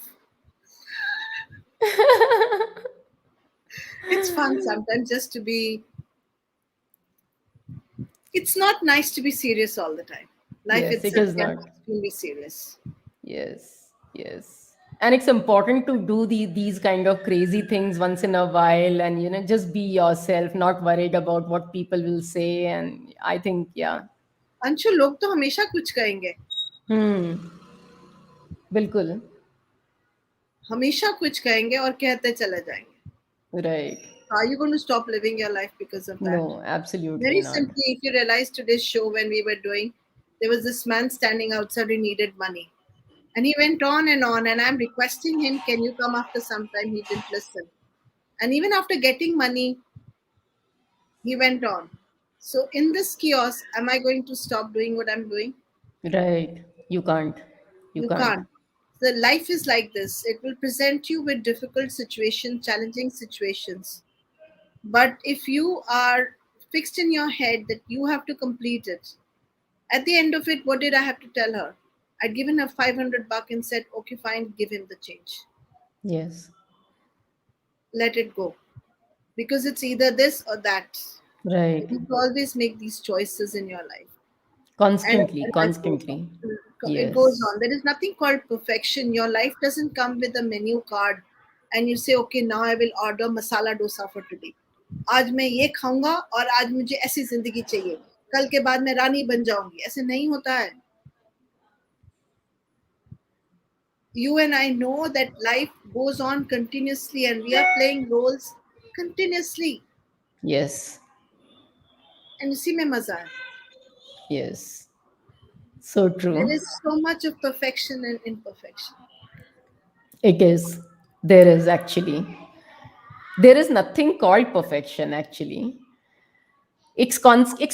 It's fun sometimes just to be. It's not nice to be serious all the time. Life Yes, it itself is can not. be extremely serious. Yes, yes. And it's important to do these kind of crazy things once in a while and, just be yourself, not worried about what people will say. And I think, yeah. Anshu लोग तो हमेशा कुछ कहेंगे Hmm. बिल्कुल. हमेशा कुछ कहेंगे और कहते चले जाएंगे. Right. Are you going to stop living your life because of that? No, absolutely Very not. simply, if you realize today's show when we were doing, there was this man standing outside who needed money. And he went on, and I'm requesting him, can you come after some time? He didn't listen. And even after getting money, he went on. So, in this chaos, am I going to stop doing what I'm doing? Right. You can't. You You can't. can't. The life is like this. It will present you with difficult situations, challenging situations. But if you are fixed in your head that you have to complete it, at the end of it, what did I have to tell her? I'd given her 500 bucks and said, okay, fine, give him the change. Yes. Let it go. Because it's either this or that. Right. You always make these choices in your life. Constantly, And life goes constantly. on. It goes Yes. on. There is nothing called perfection. Your life doesn't come with a menu card and you say, okay, now I will order masala dosa for today. आज मैं ये खाऊंगा और आज मुझे ऐसी जिंदगी चाहिए. कल के बाद मैं रानी बन जाऊंगी. ऐसे नहीं होता है. You and I know that life goes on continuously and we are playing roles continuously. Yes. And इसी में मजा है. Yes. So There true. is so much of perfection and imperfection. It is. There is actually. There is nothing called perfection actually. It's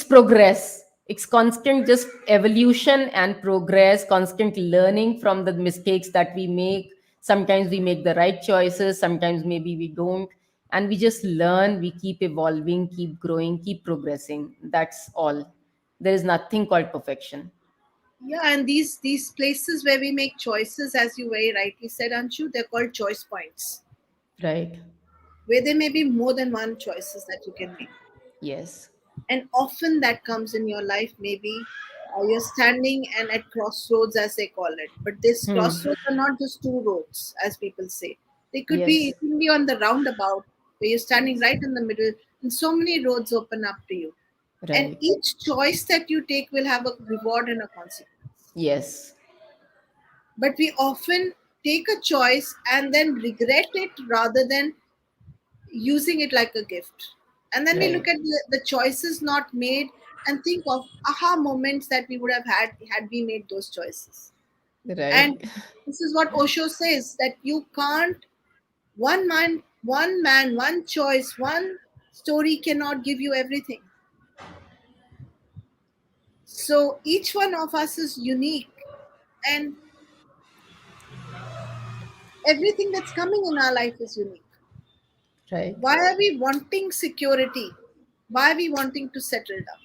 progress. It's constant just evolution and progress, constant learning from the mistakes that we make. Sometimes we make the right choices, sometimes maybe we don't. And we just learn, we keep evolving, keep growing, keep progressing. That's all. There is nothing called perfection. Yeah, and these places where we make choices, as you very rightly said, Anshu, they're called choice points, Right? where there may be more than one choices that you can make. Yes. And often that comes in your life, maybe you're standing and at crossroads, as they call it. But this Hmm. crossroads are not just two roads, as people say. They could be, Yes. it can be on the roundabout, where you're standing right in the middle, and so many roads open up to you. And Right. each choice that you take will have a reward and a consequence. Yes. But we often take a choice and then regret it rather than using it like a gift. And then we look Right. at the choices not made and think of aha moments that we would have had we made those choices. And Right. this is what Osho says, that you can't, one choice, one story cannot give you everything. So each one of us is unique. And everything that's coming in our life is unique. Right. Why are we wanting security? Why are we wanting to settle down?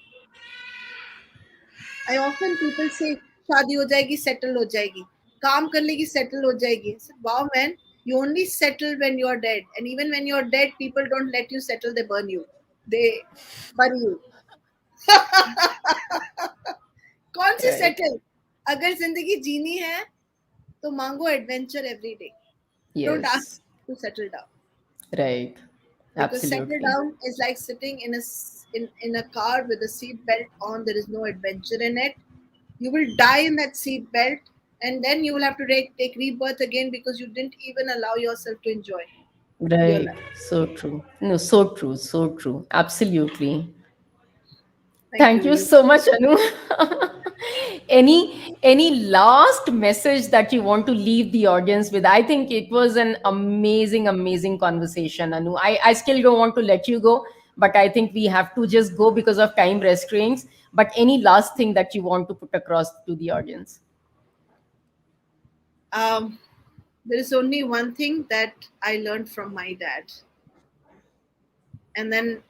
I often people say शादी हो जाएगी settle हो जाएगी काम कर लेगी settle हो जाएगी. I said, wow man, you only settle when you're dead, and even when you're dead people don't let you settle, they burn you, they bury you. कौन से Right. settle? अगर जिंदगी जीनी है तो मांगो adventure every day. Don't ask Yes. to settle down, Right. because settle Absolutely. down is like sitting in in a car with a seat belt on. There is no adventure in it. You will die in that seat belt, and then you will have to take rebirth again because you didn't even allow yourself to enjoy your Right. life. So true. No, so true. So true. Absolutely. Thank Thank you. you You. so much, Anu. Any last message that you want to leave the audience with? I think it was an amazing, amazing conversation, Anu. I still don't want to let you go, but I think we have to just go because of time restraints. But any last thing that you want to put across to the audience? Um, there is only one thing that I learned from my dad, and then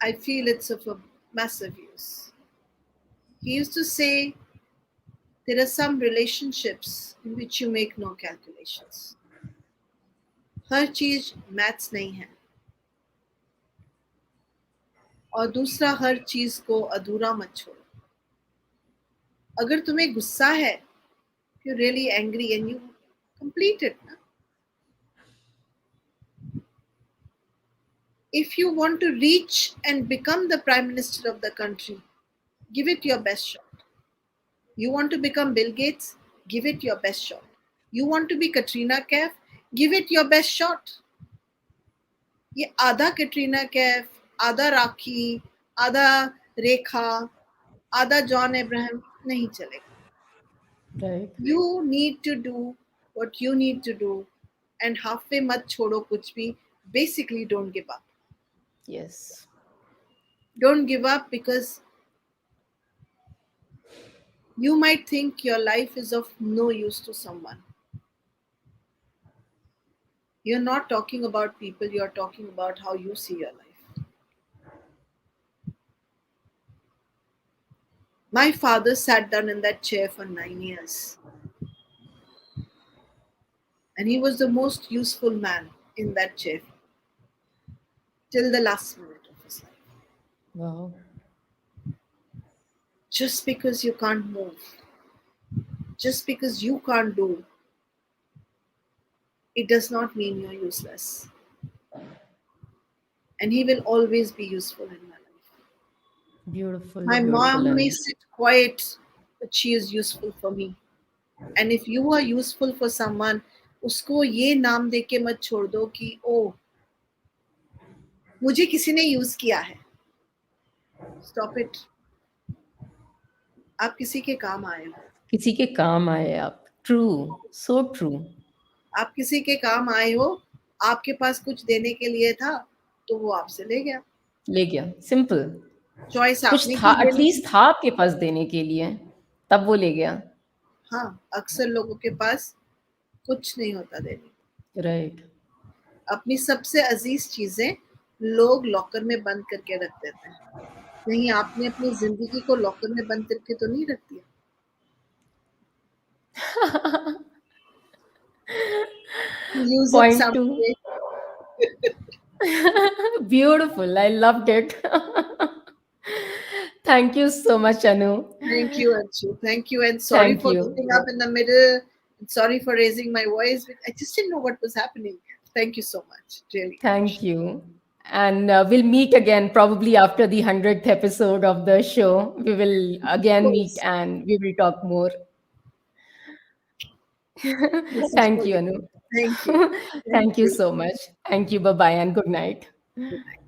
I feel it's of a massive use. He used to say, there are some relationships in which you make no calculations. हर चीज maths नहीं है, और दूसरा हर चीज को अधूरा मत छोड़ो. अगर तुम्हें गुस्सा है, you're really angry and you complete it. Na? If you want to reach and become the prime minister of the country, give it your best shot. You want to become Bill Gates, give it your best shot. You want to be Katrina Kaif, give it your best shot. ये आधा कटरीना कैफ, आधा राखी, आधा रेखा, आधा John Abraham नहीं चलेगा. Right. You need to do what you need to do, and halfway मत छोड़ो कुछ भी. Basically, don't give up. Yes. Don't give up, because you might think your life is of no use to someone. You're not talking about people, you're talking about how you see your life. My father sat down in that chair for 9 years, and he was the most useful man in that chair till the last minute of his life. Wow. Just because you can't move, just because you can't do, it does not mean you're useless. And he will always be useful in my life. Beautiful. My Beautiful, mom may Anu. sit quiet, but she is useful for me. And if you are useful for someone, उसको ये नाम दे के मत छोड़ दो कि ओ मुझे किसी ने यूज किया है. Stop it. आप किसी के काम आए हो. किसी के काम आए आप. True. So true. आप किसी के काम आए हो. आपके पास कुछ देने के लिए था, तो वो आपसे ले गया. ले गया. Simple. चॉइस कुछ आपने था, की देने की. एटलीस्ट था आपके पास देने के लिए, तब वो ले गया. हाँ, अक्सर लोगों के पास कुछ नहीं होता देने. राइट. अपनी सबसे अजीज चीजें लोग लॉकर में बंद करके रख देते हैं. नहीं, आपने अपनी जिंदगी को लॉकर में बंद करके तो नहीं रख दिया. Use it Point two. Someday. Beautiful. I loved it. Thank you so much, Anu. Thank you, Anshu. Thank you, and sorry Thank for you. getting up in the middle. And sorry for raising my voice. I just didn't know what was happening. Thank you so much. Really Thank appreciate you. And we'll meet again probably after the 100th episode of the show. We will it. Of again meet course. and we will talk more. This is Thank for you, you. Anu. Thank you. Thank Thank you you. so much. Thank you. Bye bye and good night. Good night.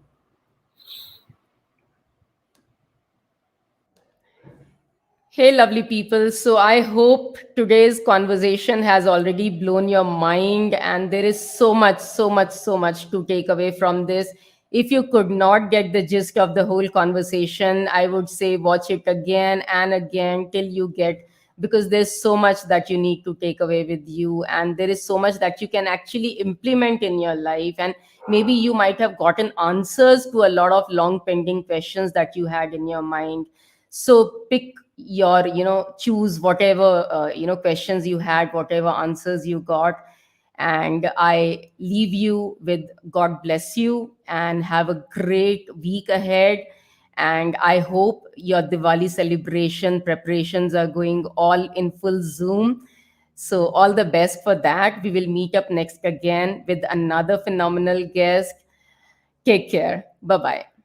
Hey, lovely people. So, I hope today's conversation has already blown your mind, and there is so much, so much, so much to take away from this. If you could not get the gist of the whole conversation, I would say watch it again and again till you get because there's so much that you need to take away with you, and there is so much that you can actually implement in your life. And maybe you might have gotten answers to a lot of long pending questions that you had in your mind. So pick your, choose whatever, questions you had, whatever answers you got. And I leave you with God bless you and have a great week ahead. And I hope your Diwali celebration preparations are going all in full zoom. So, all the best for that. We will meet up next again with another phenomenal guest. Take care. Bye bye.